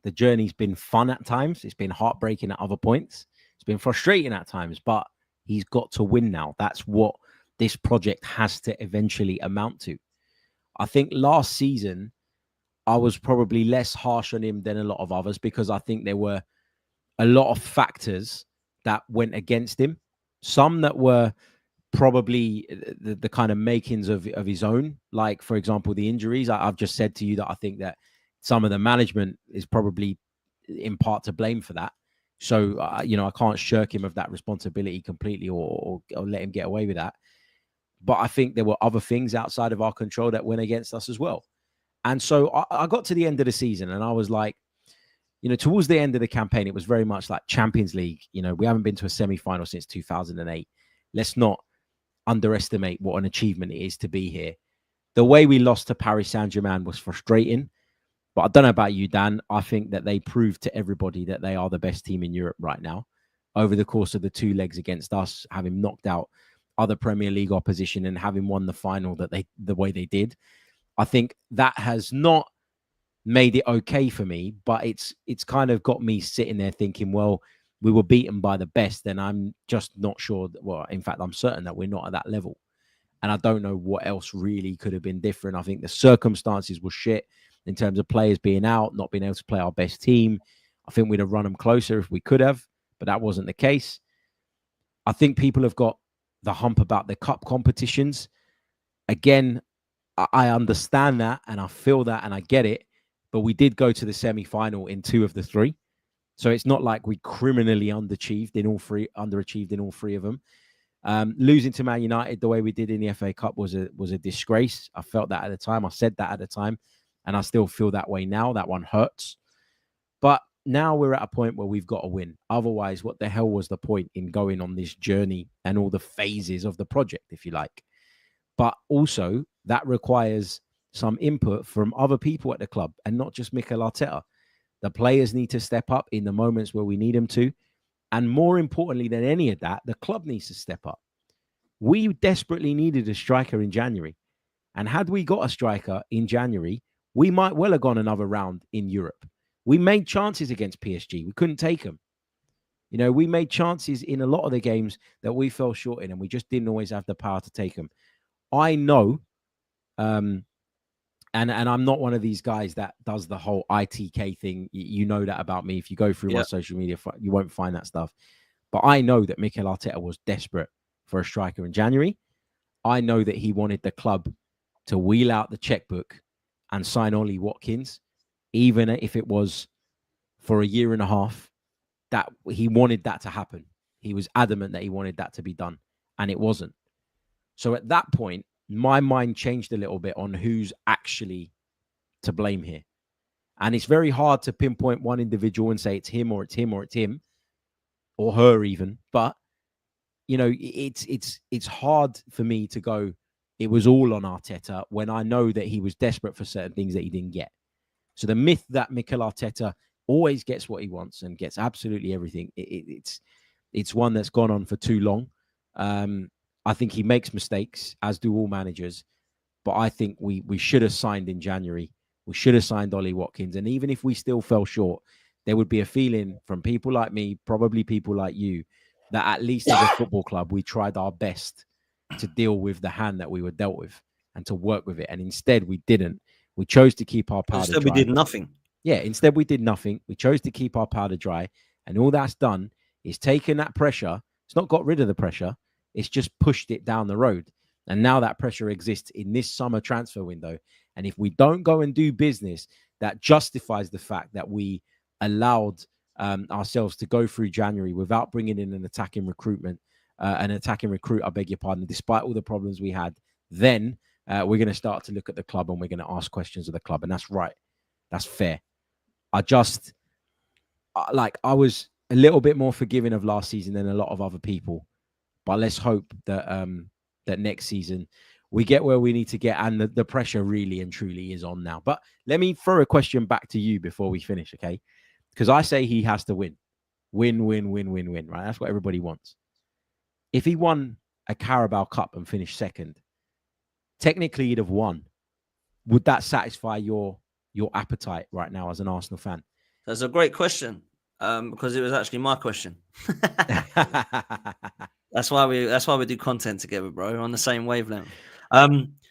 The journey's been fun at times. It's been heartbreaking at other points. It's been frustrating at times, but he's got to win now. That's what this project has to eventually amount to. I think last season, I was probably less harsh on him than a lot of others because I think there were a lot of factors that went against him. Some that were probably the kind of makings of his own, like, for example, the injuries. I've just said to you that I think that some of the management is probably in part to blame for that. So, I can't shirk him of that responsibility completely or let him get away with that. But I think there were other things outside of our control that went against us as well. And so I got to the end of the season and I was like, towards the end of the campaign, it was very much like Champions League. We haven't been to a semi-final since 2008. Let's not underestimate what an achievement it is to be here. The way we lost to Paris Saint-Germain was frustrating. But I don't know about you, Dan. I think that they proved to everybody that they are the best team in Europe right now. Over the course of the 2 legs against us, having knocked out other Premier League opposition and having won the final the way they did. I think that has not made it okay for me, but it's kind of got me sitting there thinking, well, we were beaten by the best, and I'm just not sure. In fact, I'm certain that we're not at that level. And I don't know what else really could have been different. I think the circumstances were shit in terms of players being out, not being able to play our best team. I think we'd have run them closer if we could have, but that wasn't the case. I think people have got the hump about the cup competitions. Again, I understand that and I feel that and I get it, but we did go to the semi-final in 2 of the 3. So it's not like we criminally underachieved in all 3 of them. Losing to Man United the way we did in the FA Cup was a disgrace. I felt that at the time. I said that at the time, and I still feel that way now. That one hurts. But now we're at a point where we've got to win. Otherwise, what the hell was the point in going on this journey and all the phases of the project, if you like? But also, that requires some input from other people at the club and not just Mikel Arteta. The players need to step up in the moments where we need them to. And more importantly than any of that, the club needs to step up. We desperately needed a striker in January. And had we got a striker in January, we might well have gone another round in Europe. We made chances against PSG. We couldn't take them. We made chances in a lot of the games that we fell short in, and we just didn't always have the power to take them. I know, and I'm not one of these guys that does the whole ITK thing. You know that about me. If you go through my social media, you won't find that stuff. But I know that Mikel Arteta was desperate for a striker in January. I know that he wanted the club to wheel out the checkbook and sign Ollie Watkins, even if it was for a year and a half. That he wanted that to happen. He was adamant that he wanted that to be done, and it wasn't. So at that point, my mind changed a little bit on who's actually to blame here. And it's very hard to pinpoint one individual and say it's him or it's him or it's him or her even. But, it's hard for me to go, it was all on Arteta when I know that he was desperate for certain things that he didn't get. So the myth that Mikel Arteta always gets what he wants and gets absolutely everything, it's one that's gone on for too long. I think he makes mistakes, as do all managers. But I think we should have signed in January. We should have signed Ollie Watkins. And even if we still fell short, there would be a feeling from people like me, probably people like you, that at least as a football club, we tried our best to deal with the hand that we were dealt with and to work with it. And instead, we didn't. We chose to keep our powder dry. Instead, we did nothing. Yeah, instead we did nothing. We chose to keep our powder dry. And all that's done is taken that pressure. It's not got rid of the pressure. It's just pushed it down the road. And now that pressure exists in this summer transfer window. And if we don't go and do business that justifies the fact that we allowed ourselves to go through January without bringing in an attacking recruit, I beg your pardon, despite all the problems we had, then we're going to start to look at the club and we're going to ask questions of the club. And that's right. That's fair. I was a little bit more forgiving of last season than a lot of other people. But let's hope that that next season we get where we need to get, and the pressure really and truly is on now. But let me throw a question back to you before we finish, okay? Because I say he has to win. Win, right? That's what everybody wants. If he won a Carabao Cup and finished second, technically he'd have won. Would that satisfy your appetite right now as an Arsenal fan? That's a great question, because it was actually my question. That's why we do content together, bro. We're on the same wavelength.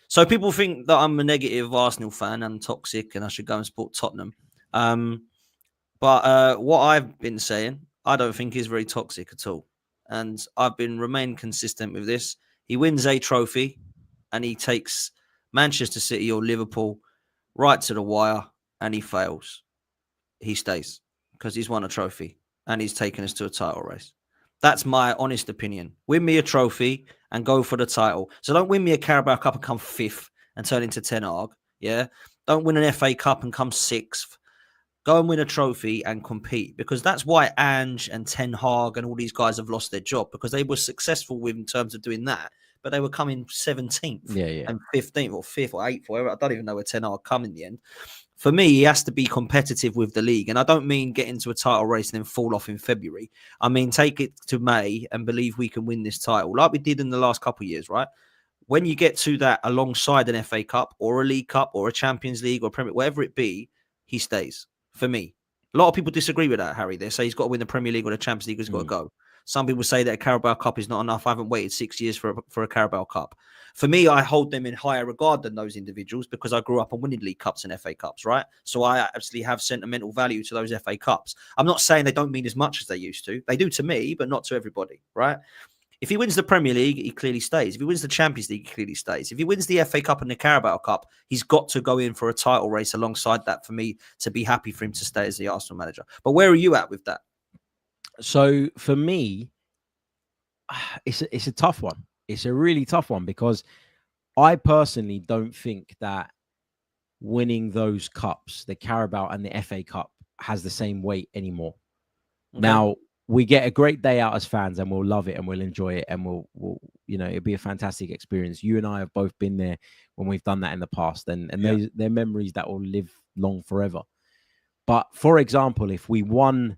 So people think that I'm a negative Arsenal fan and toxic, and I should go and support Tottenham. But what I've been saying, I don't think is very toxic at all, and I've been remain consistent with this. He wins a trophy, and he takes Manchester City or Liverpool right to the wire, and he fails. He stays because he's won a trophy and he's taken us to a title race. That's my honest opinion. Win me a trophy and go for the title. So don't win me a Carabao Cup and come fifth and turn into Ten Hag. Yeah. Don't win an FA Cup and come sixth. Go and win a trophy and compete, because that's why Ange and Ten Hag and all these guys have lost their job, because they were successful in terms of doing that, but they were coming 17th and 15th or 5th or 8th, or whatever. I don't even know where Ten Hag come in the end. For me, he has to be competitive with the league. And I don't mean get into a title race and then fall off in February. I mean, take it to May and believe we can win this title like we did in the last couple of years, right? When you get to that alongside an FA Cup or a League Cup or a Champions League or Premier, whatever it be, he stays, for me. A lot of people disagree with that, Harry. They say he's got to win the Premier League or the Champions League, he's got to go. Some people say that a Carabao Cup is not enough. I haven't waited 6 years for a Carabao Cup. For me, I hold them in higher regard than those individuals because I grew up on winning League Cups and FA Cups, right? So I actually have sentimental value to those FA Cups. I'm not saying they don't mean as much as they used to. They do to me, but not to everybody, right? If he wins the Premier League, he clearly stays. If he wins the Champions League, he clearly stays. If he wins the FA Cup and the Carabao Cup, he's got to go in for a title race alongside that for me to be happy for him to stay as the Arsenal manager. But where are you at with that? So for me, it's a tough one. It's a really tough one because I personally don't think that winning those cups, the Carabao and the FA Cup, has the same weight anymore. Okay. Now, we get a great day out as fans and we'll love it and we'll enjoy it and we'll it'll be a fantastic experience. You and I have both been there when we've done that in the past, and they're memories that will live long forever. But for example, if we won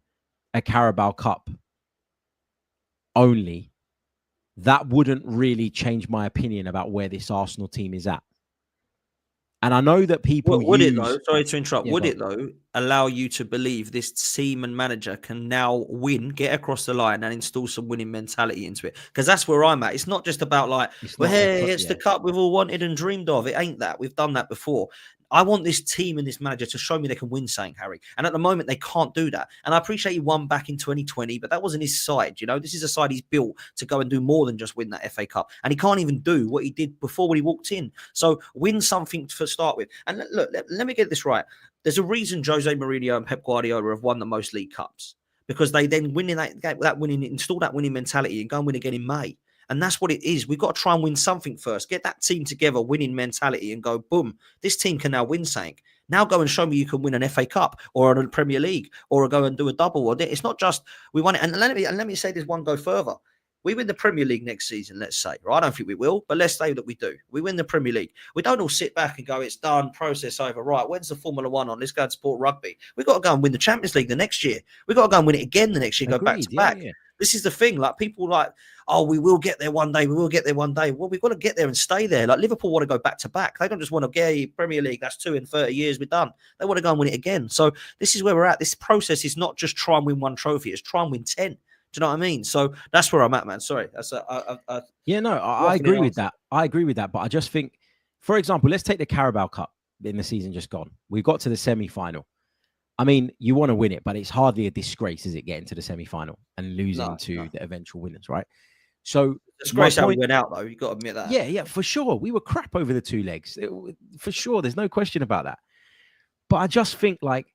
a Carabao Cup only, that wouldn't really change my opinion about where this Arsenal team is at. And I know that people would it though, sorry to interrupt, would it though allow you to believe this team and manager can now win, get across the line and install some winning mentality into it? Because that's where I'm at. It's not just about like, well, hey, it's the cup we've all wanted and dreamed of. It ain't that. We've done that before. I want this team and this manager to show me they can win something, Harry. And at the moment, they can't do that. And I appreciate he won back in 2020, but that wasn't his side. You know, this is a side he's built to go and do more than just win that FA Cup. And he can't even do what he did before when he walked in. So win something to start with. And look, let me get this right. There's a reason Jose Mourinho and Pep Guardiola have won the most League Cups, because they then install that winning mentality and go and win again in May. And that's what it is. We've got to try and win something first. Get that team together, winning mentality, and go, boom, this team can now win something. Now go and show me you can win an FA Cup or a Premier League or go and do a double. It's not just we won it. And let me say this one go further. We win the Premier League next season, let's say. Right? I don't think we will, but let's say that we do. We win the Premier League. We don't all sit back and go, it's done, process over. Right, when's the Formula One on? Let's go and support rugby. We've got to go and win the Champions League the next year. We've got to go and win it again the next year, go back to back. Yeah. This is the thing. Like, people like, oh, we will get there one day. We will get there one day. Well, we've got to get there and stay there. Like, Liverpool want to go back to back. They don't just want to get Premier League. That's 2 in 30 years. We're done. They want to go and win it again. So this is where we're at. This process is not just try and win one trophy. It's try and win 10. Do you know what I mean? So that's where I'm at, man. Sorry. I agree with that. I agree with that. But I just think, for example, let's take the Carabao Cup in the season just gone. We got to the semi-final. I mean, you want to win it, but it's hardly a disgrace, is it, getting to the semi-final and losing to the eventual winners, right? So disgrace how we went out, though. You've got to admit that. Yeah, for sure. We were crap over the two legs. For sure. There's no question about that. But I just think, like,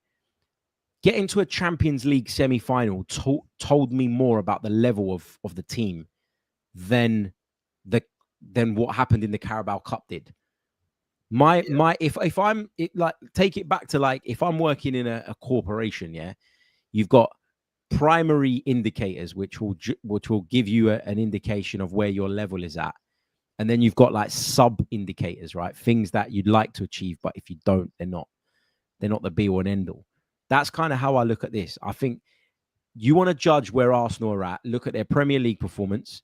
getting to a Champions League semi-final told me more about the level of the team than what happened in the Carabao Cup did. If I'm take it back to, like, if I'm working in a corporation, you've got primary indicators which will give you an indication of where your level is at, and then you've got like sub indicators, right? Things that you'd like to achieve, but if you don't, they're not the be all and end all. That's kind of how I look at this. I think you want to judge where Arsenal are at. Look at their Premier League performance,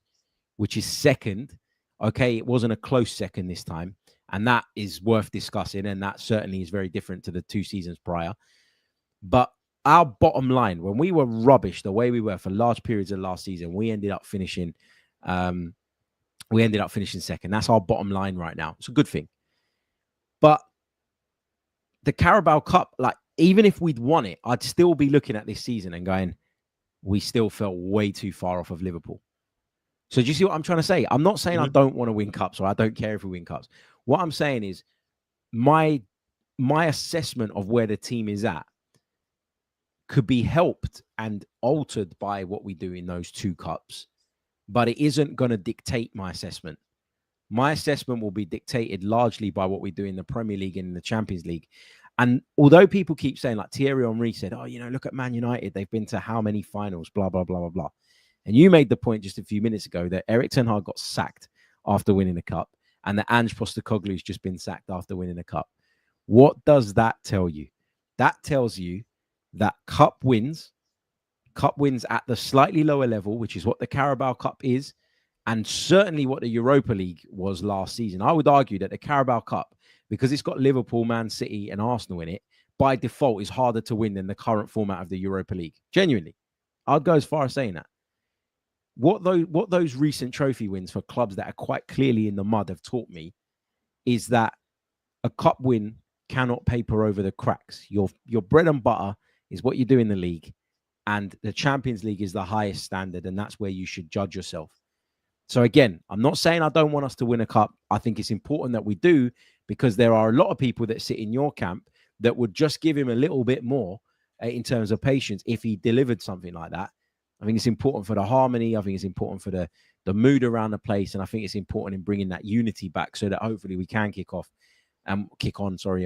which is second. Okay, it wasn't a close second this time, and that is worth discussing, and that certainly is very different to the 2 seasons prior. But our bottom line, when we were rubbish the way we were for large periods of last season, we ended up finishing second. That's our bottom line right now. It's a good thing. But the Carabao Cup, like, even if we'd won it, I'd still be looking at this season and going, we still felt way too far off of Liverpool. So do you see what I'm trying to say? I'm not saying I don't want to win cups, or I don't care if we win cups. What I'm saying is my assessment of where the team is at could be helped and altered by what we do in those 2 cups, but it isn't going to dictate my assessment. My assessment will be dictated largely by what we do in the Premier League and in the Champions League. And although people keep saying, like Thierry Henry said, oh, look at Man United, they've been to how many finals, blah, blah, blah, blah, blah. And you made the point just a few minutes ago that Erik ten Hag got sacked after winning the cup, and that Ange Postecoglou's just been sacked after winning the cup. What does that tell you? That tells you that cup wins at the slightly lower level, which is what the Carabao Cup is, and certainly what the Europa League was last season. I would argue that the Carabao Cup, because it's got Liverpool, Man City, and Arsenal in it, by default is harder to win than the current format of the Europa League. Genuinely. I'd go as far as saying that. What those recent trophy wins for clubs that are quite clearly in the mud have taught me is that a cup win cannot paper over the cracks. Your bread and butter is what you do in the league, and the Champions League is the highest standard, and that's where you should judge yourself. So again, I'm not saying I don't want us to win a cup. I think it's important that we do, because there are a lot of people that sit in your camp that would just give him a little bit more in terms of patience if he delivered something like that. I think it's important for the harmony. I think it's important for the mood around the place. And I think it's important in bringing that unity back so that hopefully we can kick on, and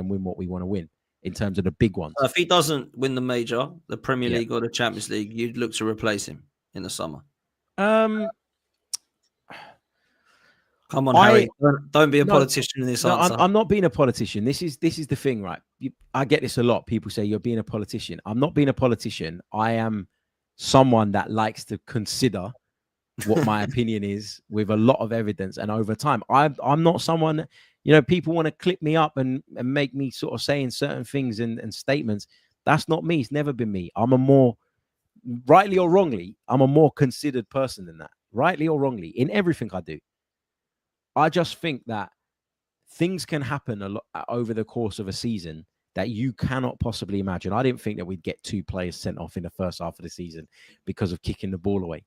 win what we want to win in terms of the big ones. If he doesn't win the major, the Premier League or the Champions League, you'd look to replace him in the summer. Come on, Harry. Don't be a politician in this answer. I'm not being a politician. This is the thing, right? I get this a lot. People say you're being a politician. I'm not being a politician. I am someone that likes to consider what my opinion is with a lot of evidence and over time. I'm not someone, people want to clip me up and make me sort of saying certain things and statements. That's not me. It's never been me. I'm a more, rightly or wrongly, I'm a more considered person than that. Rightly or wrongly, in everything I do. I just think that things can happen a lot over the course of a season that you cannot possibly imagine. I didn't think that we'd get 2 players sent off in the first half of the season because of kicking the ball away.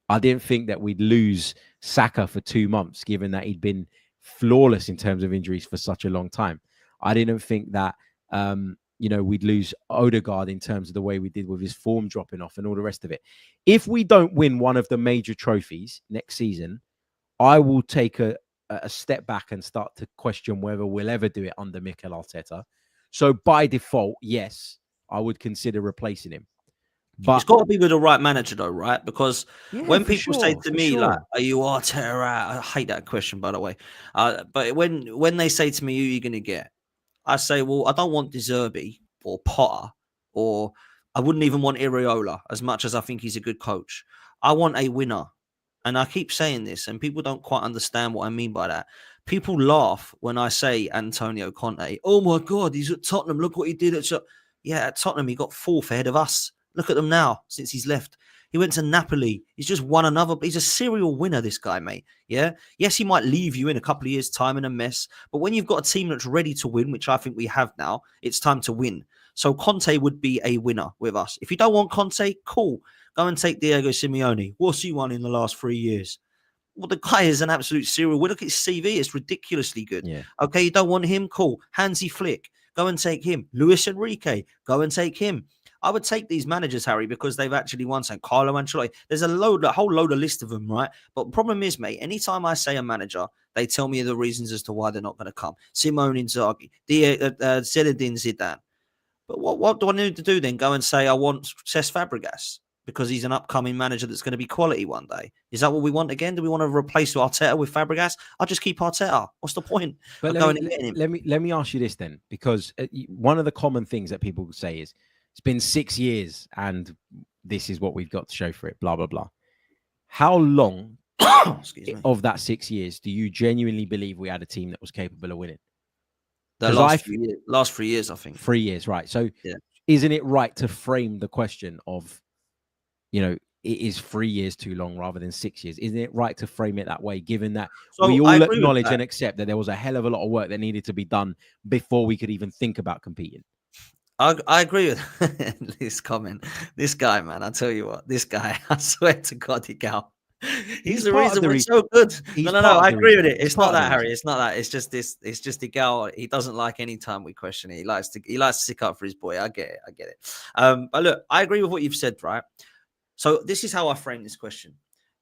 I didn't think that we'd lose Saka for 2 months, given that he'd been flawless in terms of injuries for such a long time. I didn't think that, we'd lose Odegaard in terms of the way we did with his form dropping off and all the rest of it. If we don't win one of the major trophies next season, I will take a step back and start to question whether we'll ever do it under Mikel Arteta. So by default, yes, I would consider replacing him. But it's got to be with the right manager, though, right? Because when people say to me, like, "Are you Arteta out?" I hate that question, by the way. But when they say to me, "Who are you going to get?" I say, "Well, I don't want De Zerbi or Potter, or I wouldn't even want Iraola, as much as I think he's a good coach. I want a winner." And I keep saying this, and people don't quite understand what I mean by that. People laugh when I say Antonio Conte. Oh my God, he's at Tottenham. Look what he did at Tottenham. He got 4th ahead of us. Look at them now since he's left. He went to Napoli. He's just won another. He's a serial winner, this guy, mate. Yeah. Yes, he might leave you in a couple of years' time in a mess. But when you've got a team that's ready to win, which I think we have now, it's time to win. So Conte would be a winner with us. If you don't want Conte, cool. Go and take Diego Simeone. What's he won in the last 3 years? Well, the guy is an absolute serial winner. Look at his CV. It's ridiculously good. Yeah. Okay, you don't want him? Cool. Hansi Flick. Go and take him. Luis Enrique. Go and take him. I would take these managers, Harry, because they've actually won something. Carlo Ancelotti. There's a whole load of list of them, right? But the problem is, mate, anytime I say a manager, they tell me the reasons as to why they're not going to come. Simone Inzaghi, Zinedine Zidane. But what do I need to do then? Go and say I want Cesc Fabregas because he's an upcoming manager that's going to be quality one day. Is that what we want again? Do we want to replace Arteta with Fabregas? I'll just keep Arteta. What's the point but of going and getting him? Let me ask you this then, because one of the common things that people say is it's been 6 years and this is what we've got to show for it, blah, blah, blah. How long of that 6 years do you genuinely believe we had a team that was capable of winning? The last 3 years, I think. 3 years, right. So yeah. Isn't it right to frame the question of, it is 3 years too long rather than 6 years? Isn't it right to frame it that way, given that we all acknowledge and accept that there was a hell of a lot of work that needed to be done before we could even think about competing? I agree with this comment. This guy, man, I tell you what, this guy, I swear to God, he's the reason we're so good. No, I agree with it. It's not that, Harry. It's not that. It's just this. It's just the gal. He doesn't like any time we question it. He likes to stick up for his boy. I get it. But look, I agree with what you've said, right? So this is how I frame this question: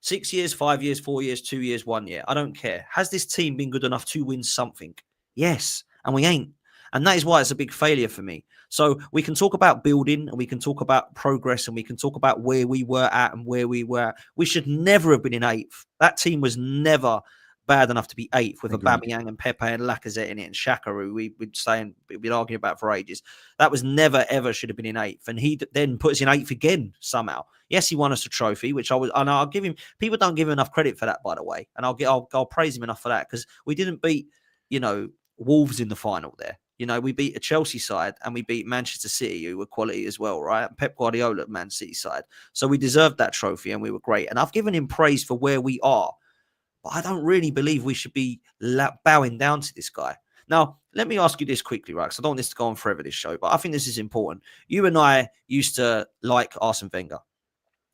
6 years, 5 years, 4 years, 2 years, 1 year. I don't care. Has this team been good enough to win something? Yes, and we ain't. And that is why it's a big failure for me. So we can talk about building and we can talk about progress and we can talk about where we were at and where we were. We should never have been in eighth. That team was never bad enough to be eighth with Aubameyang and Pepe and Lacazette in it and Xhaka, who we've been arguing about for ages. That was never, ever should have been in eighth. And he then put us in eighth again somehow. Yes, he won us a trophy, which I'll give him. People don't give him enough credit for that, by the way. And I'll praise him enough for that because we didn't beat, Wolves in the final there. We beat a Chelsea side and we beat Manchester City, who were quality as well, right? And Pep Guardiola, Man City side. So we deserved that trophy and we were great. And I've given him praise for where we are. But I don't really believe we should be bowing down to this guy. Now, let me ask you this quickly, right? Because I don't want this to go on forever, this show. But I think this is important. You and I used to like Arsene Wenger.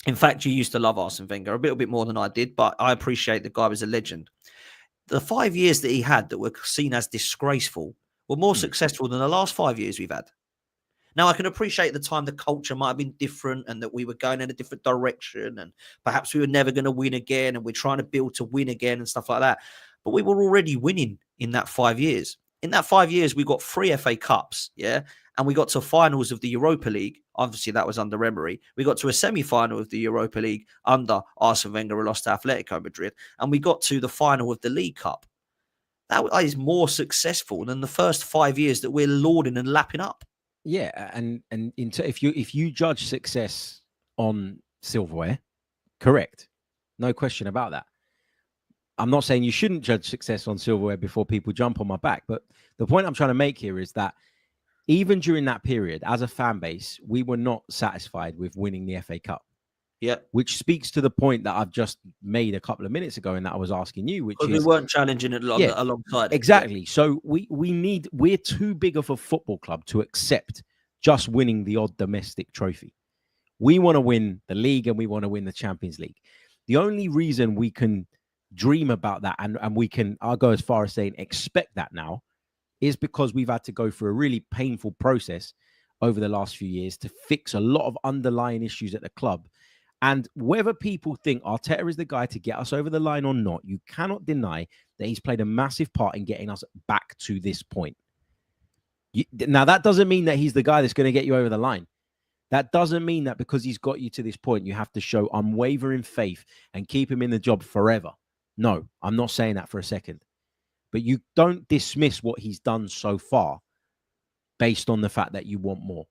In fact, you used to love Arsene Wenger a little bit more than I did. But I appreciate the guy was a legend. The 5 years that he had that were seen as disgraceful were more successful than the last 5 years we've had. Now, I can appreciate the time the culture might have been different and that we were going in a different direction and perhaps we were never going to win again and we're trying to build to win again and stuff like that. But we were already winning in that 5 years. In that 5 years, we got 3 FA Cups, yeah? And we got to finals of the Europa League. Obviously, that was under Emery. We got to a semi-final of the Europa League under Arsene Wenger, who lost to Atletico Madrid. And we got to the final of the League Cup. That is more successful than the first 5 years that we're lauding and lapping up. Yeah, and if you judge success on silverware, correct, no question about that. I'm not saying you shouldn't judge success on silverware before people jump on my back, but the point I'm trying to make here is that even during that period, as a fan base, we were not satisfied with winning the FA Cup. Yeah, which speaks to the point that I've just made a couple of minutes ago and that I was asking you, which is we weren't challenging it alongside. Exactly. So we're too big of a football club to accept just winning the odd domestic trophy. We want to win the league and we want to win the Champions League. The only reason we can dream about that and I'll go as far as saying expect that now is because we've had to go through a really painful process over the last few years to fix a lot of underlying issues at the club. And whether people think Arteta is the guy to get us over the line or not, you cannot deny that he's played a massive part in getting us back to this point. Now, that doesn't mean that he's the guy that's going to get you over the line. That doesn't mean that because he's got you to this point, you have to show unwavering faith and keep him in the job forever. No, I'm not saying that for a second. But you don't dismiss what he's done so far based on the fact that you want more.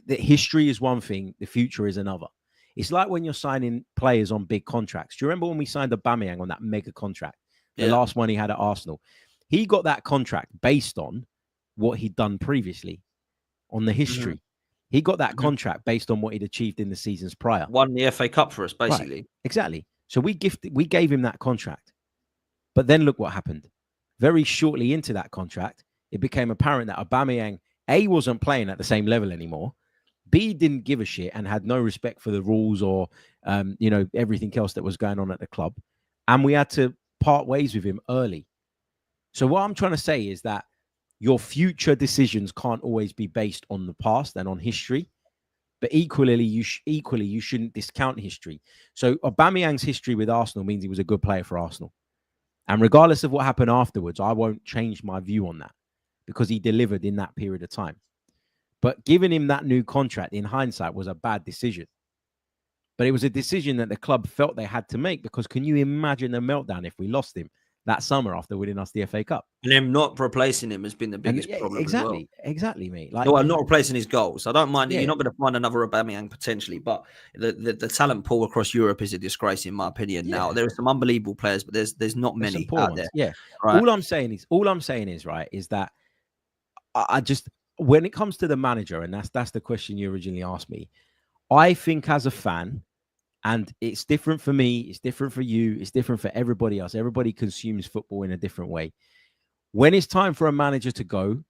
The history is one thing, the future is another. It's like when you're signing players on big contracts. Do you remember when we signed Aubameyang on that mega contract? The last one he had at Arsenal. He got that contract based on what he'd done previously, on the history. He got that contract based on what he'd achieved in the seasons prior. Won the FA Cup for us, basically. Right. Exactly. So we gave him that contract. But then look what happened. Very shortly into that contract, it became apparent that Aubameyang, A, wasn't playing at the same level anymore. B, didn't give a shit and had no respect for the rules or, everything else that was going on at the club. And we had to part ways with him early. So what I'm trying to say is that your future decisions can't always be based on the past and on history. But equally, you shouldn't discount history. So Aubameyang's history with Arsenal means he was a good player for Arsenal. And regardless of what happened afterwards, I won't change my view on that because he delivered in that period of time. But giving him that new contract in hindsight was a bad decision. But it was a decision that the club felt they had to make because can you imagine the meltdown if we lost him that summer after winning us the FA Cup? And him not replacing him has been the biggest problem. Exactly, as well. Exactly, mate. Well, not replacing his goals. I don't mind. You're not going to find another Aubameyang potentially, but the talent pool across Europe is a disgrace, in my opinion. Now there are some unbelievable players, but there's not many out there. Yeah. Right. All I'm saying is right is that I just when it comes to the manager, and that's the question you originally asked me. I think as a fan. And it's different for me. It's different for you. It's different for everybody else. Everybody consumes football in a different way. When it's time for a manager to go,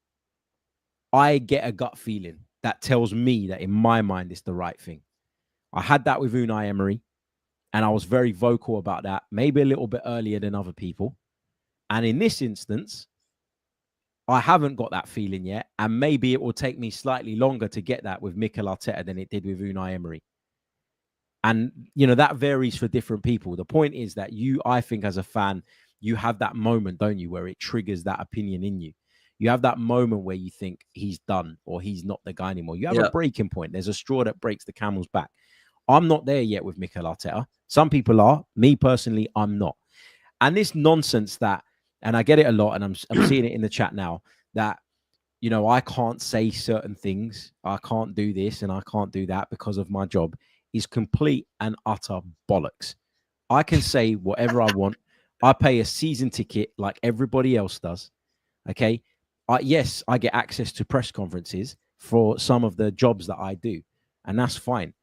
I get a gut feeling that tells me that in my mind, it's the right thing. I had that with Unai Emery, and I was very vocal about that, maybe a little bit earlier than other people. And in this instance, I haven't got that feeling yet. And maybe it will take me slightly longer to get that with Mikel Arteta than it did with Unai Emery. And, that varies for different people. The point is that I think as a fan, you have that moment, don't you, where it triggers that opinion in you. You have that moment where you think he's done or he's not the guy anymore. You have a breaking point. There's a straw that breaks the camel's back. I'm not there yet with Mikel Arteta. Some people are. Me personally, I'm not. And this nonsense that, and I get it a lot, and I'm seeing it in the chat now, that, I can't say certain things. I can't do this and I can't do that because of my job. Is complete and utter bollocks. I can say whatever I want. I pay a season ticket like everybody else does. Okay. Yes, I get access to press conferences for some of the jobs that I do. And that's fine.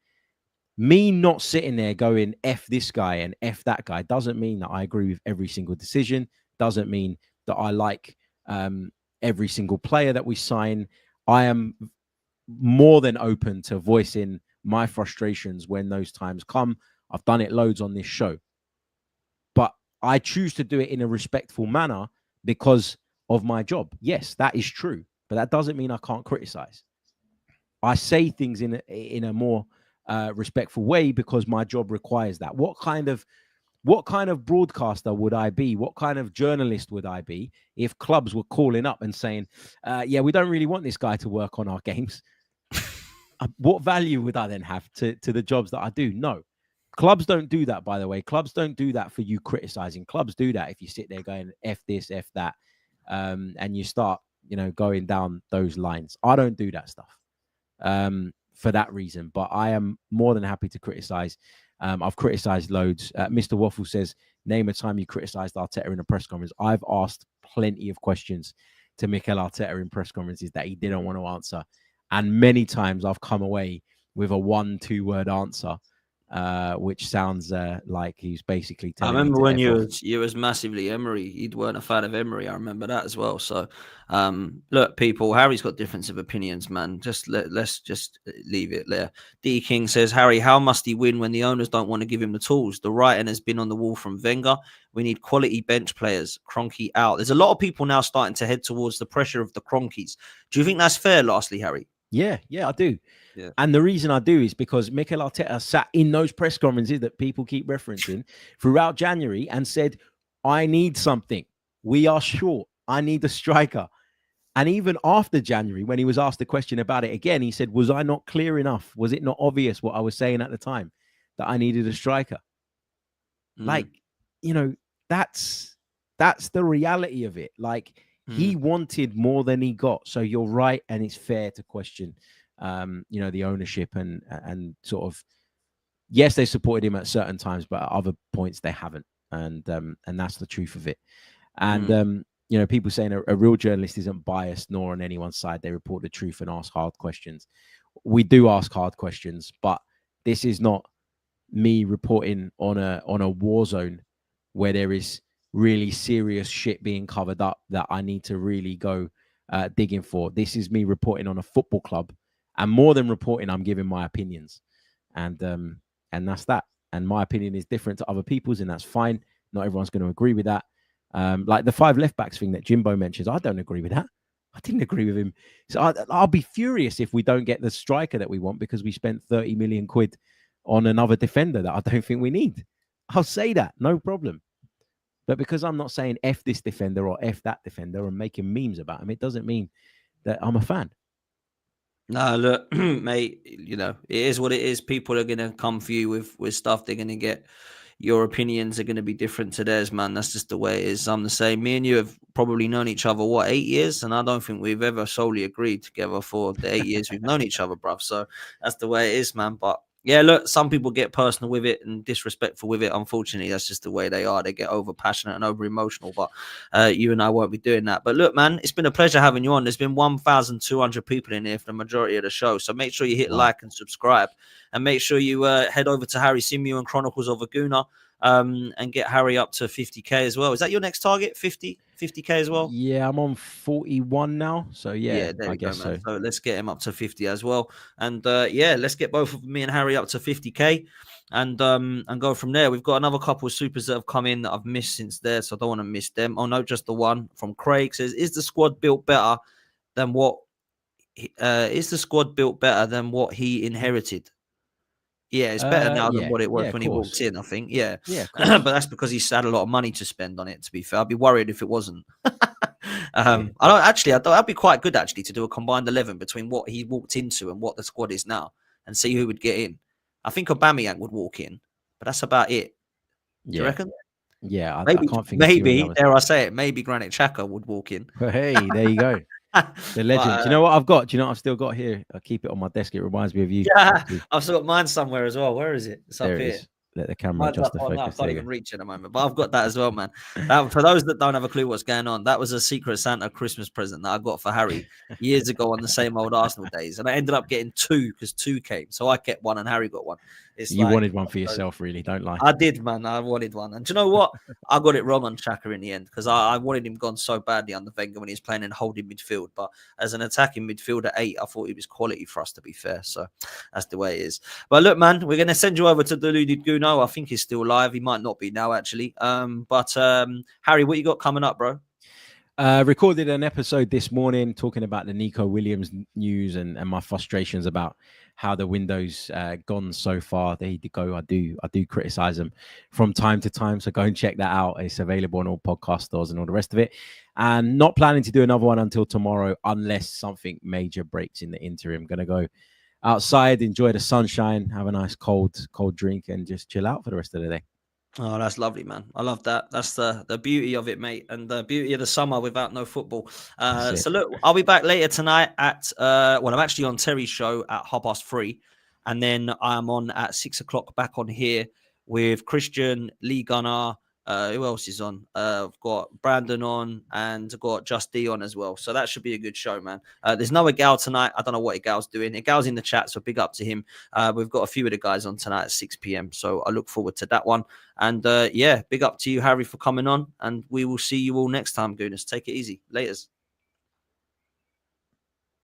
Me not sitting there going F this guy and F that guy doesn't mean that I agree with every single decision. Doesn't mean that I like every single player that we sign. I am more than open to voicing my frustrations when those times come. I've done it loads on this show. But I choose to do it in a respectful manner because of my job. Yes, that is true. But that doesn't mean I can't criticize. I say things in a more respectful way because my job requires that. What kind of broadcaster would I be? What kind of journalist would I be if clubs were calling up and saying, we don't really want this guy to work on our games? What value would I then have to the jobs that I do? No. Clubs don't do that, by the way. Clubs don't do that for you criticizing. Clubs do that if you sit there going, F this, F that, and you start, going down those lines. I don't do that stuff for that reason, but I am more than happy to criticize. I've criticized loads. Mr. Waffle says, name a time you criticized Arteta in a press conference. I've asked plenty of questions to Mikel Arteta in press conferences that he didn't want to answer. And many times I've come away with a 1-2 word answer, which sounds like he's basically telling I remember me when you was massively Emery. You weren't a fan of Emery. I remember that as well. So, look, people, Harry's got difference of opinions, man. Let's just leave it there. D King says, Harry, how must he win when the owners don't want to give him the tools? The writing has been on the wall from Wenger. We need quality bench players. Kroenke out. There's a lot of people now starting to head towards the pressure of the Kroenkes. Do you think that's fair, lastly, Harry? Yeah, I do. Yeah. And the reason I do is because Mikel Arteta sat in those press conferences that people keep referencing throughout January and said, I need something. We are short. I need a striker. And even after January, when he was asked the question about it again, he said, was I not clear enough? Was it not obvious what I was saying at the time that I needed a striker? Like, that's the reality of it. Like, he wanted more than he got. So you're right. And it's fair to question, the ownership and sort of, yes, they supported him at certain times, but at other points they haven't. And that's the truth of it. And, people saying a real journalist isn't biased nor on anyone's side. They report the truth and ask hard questions. we do ask hard questions, but this is not me reporting on a war zone where there is really serious shit being covered up that I need to really go digging for. This is me reporting on a football club, and more than reporting, I'm giving my opinions, and that's that. And my opinion is different to other people's, and that's fine. Not everyone's going to agree with that. Like the 5 left backs thing that Jimbo mentions, I don't agree with that. I didn't agree with him. So I'll be furious if we don't get the striker that we want because we spent 30 million quid on another defender that I don't think we need. I'll say that, no problem. But because I'm not saying F this defender or F that defender and making memes about him, it doesn't mean that I'm a fan. No, look, mate, you know, it is what it is. People are going to come for you with stuff. They're going to get your opinions are going to be different to theirs, man. That's just the way it is. I'm the same. Me and you have probably known each other, 8 years? And I don't think we've ever solely agreed together for the 8 years we've known each other, bruv. So that's the way it is, man. But yeah, look, some people get personal with it and disrespectful with it. Unfortunately, that's just the way they are. They get over passionate and over emotional. But you and I won't be doing that. But look, man, it's been a pleasure having you on. There's been 1,200 people in here for the majority of the show. So make sure you hit like and subscribe. And make sure you head over to Harry Symeou and Chronicles of a Gooner and get Harry up to 50K as well. Is that your next target? 50K as well? Yeah, I'm on 41 now. So yeah, there I guess go, man. so. So let's get him up to 50 as well. And yeah, let's get both of me and Harry up to 50K and go from there. We've got another couple of supers that have come in that I've missed since there, so I don't want to miss them. Oh no, just the one from Craig says, is the squad built better than what he inherited? Yeah, it's better now than what it was when he walked in, I think. Yeah. But that's because he's had a lot of money to spend on it, to be fair. I'd be worried if it wasn't. That'd be quite good, actually, to do a combined 11 between what he walked into and what the squad is now and see who would get in. I think Aubameyang would walk in, but that's about it. Do you reckon? Yeah, I maybe, can't think dare I say it, maybe Granit Xhaka would walk in. Hey, there you go. The legend. Do you know what I've got? Do you know what I've still got here? I keep it on my desk. It reminds me of you. Yeah, I've still got mine somewhere as well. Where is it? It's up here. Let the camera adjust the focus. I can't even reach it at the moment, but I've got that as well, man. For those that don't have a clue what's going on, that was a Secret Santa Christmas present that I got for Harry years ago on the same old Arsenal days. And I ended up getting 2 because 2 came. So I kept one and Harry got one. You wanted one for yourself, really, don't lie. I did, man. I wanted one. And do you know what? I got it wrong on Xhaka in the end because I wanted him gone so badly under Wenger when he was playing in holding midfield. But as an attacking midfield at 8, I thought he was quality for us, to be fair. So that's the way it is. But look, man, we're going to send you over to Deluded Guno. I think he's still live. He might not be now, actually. But Harry, what you got coming up, bro? Recorded an episode this morning talking about the Nico Williams news and my frustrations about how the window's gone so far. There you go. I do criticize them from time to time. So go and check that out. It's available on all podcast stores and all the rest of it. And not planning to do another one until tomorrow unless something major breaks in the interim. Going to go outside, enjoy the sunshine, have a nice cold drink and just chill out for the rest of the day. Oh, that's lovely, man. I love that. That's the beauty of it, mate, and the beauty of the summer without no football. So look, I'll be back later tonight at I'm actually on Terry's show at 3:30, and then I'm on at 6 o'clock back on here with Christian, Lee Gunnar. Who else is on? I've got Brandon on and I've got Just D on as well. So that should be a good show, man. There's no Igal tonight. I don't know what Igal's doing. Igal's in the chat, so big up to him. We've got a few of the guys on tonight at 6 p.m. So I look forward to that one. And yeah, big up to you, Harry, for coming on. And we will see you all next time, Gooners. Take it easy. Laters.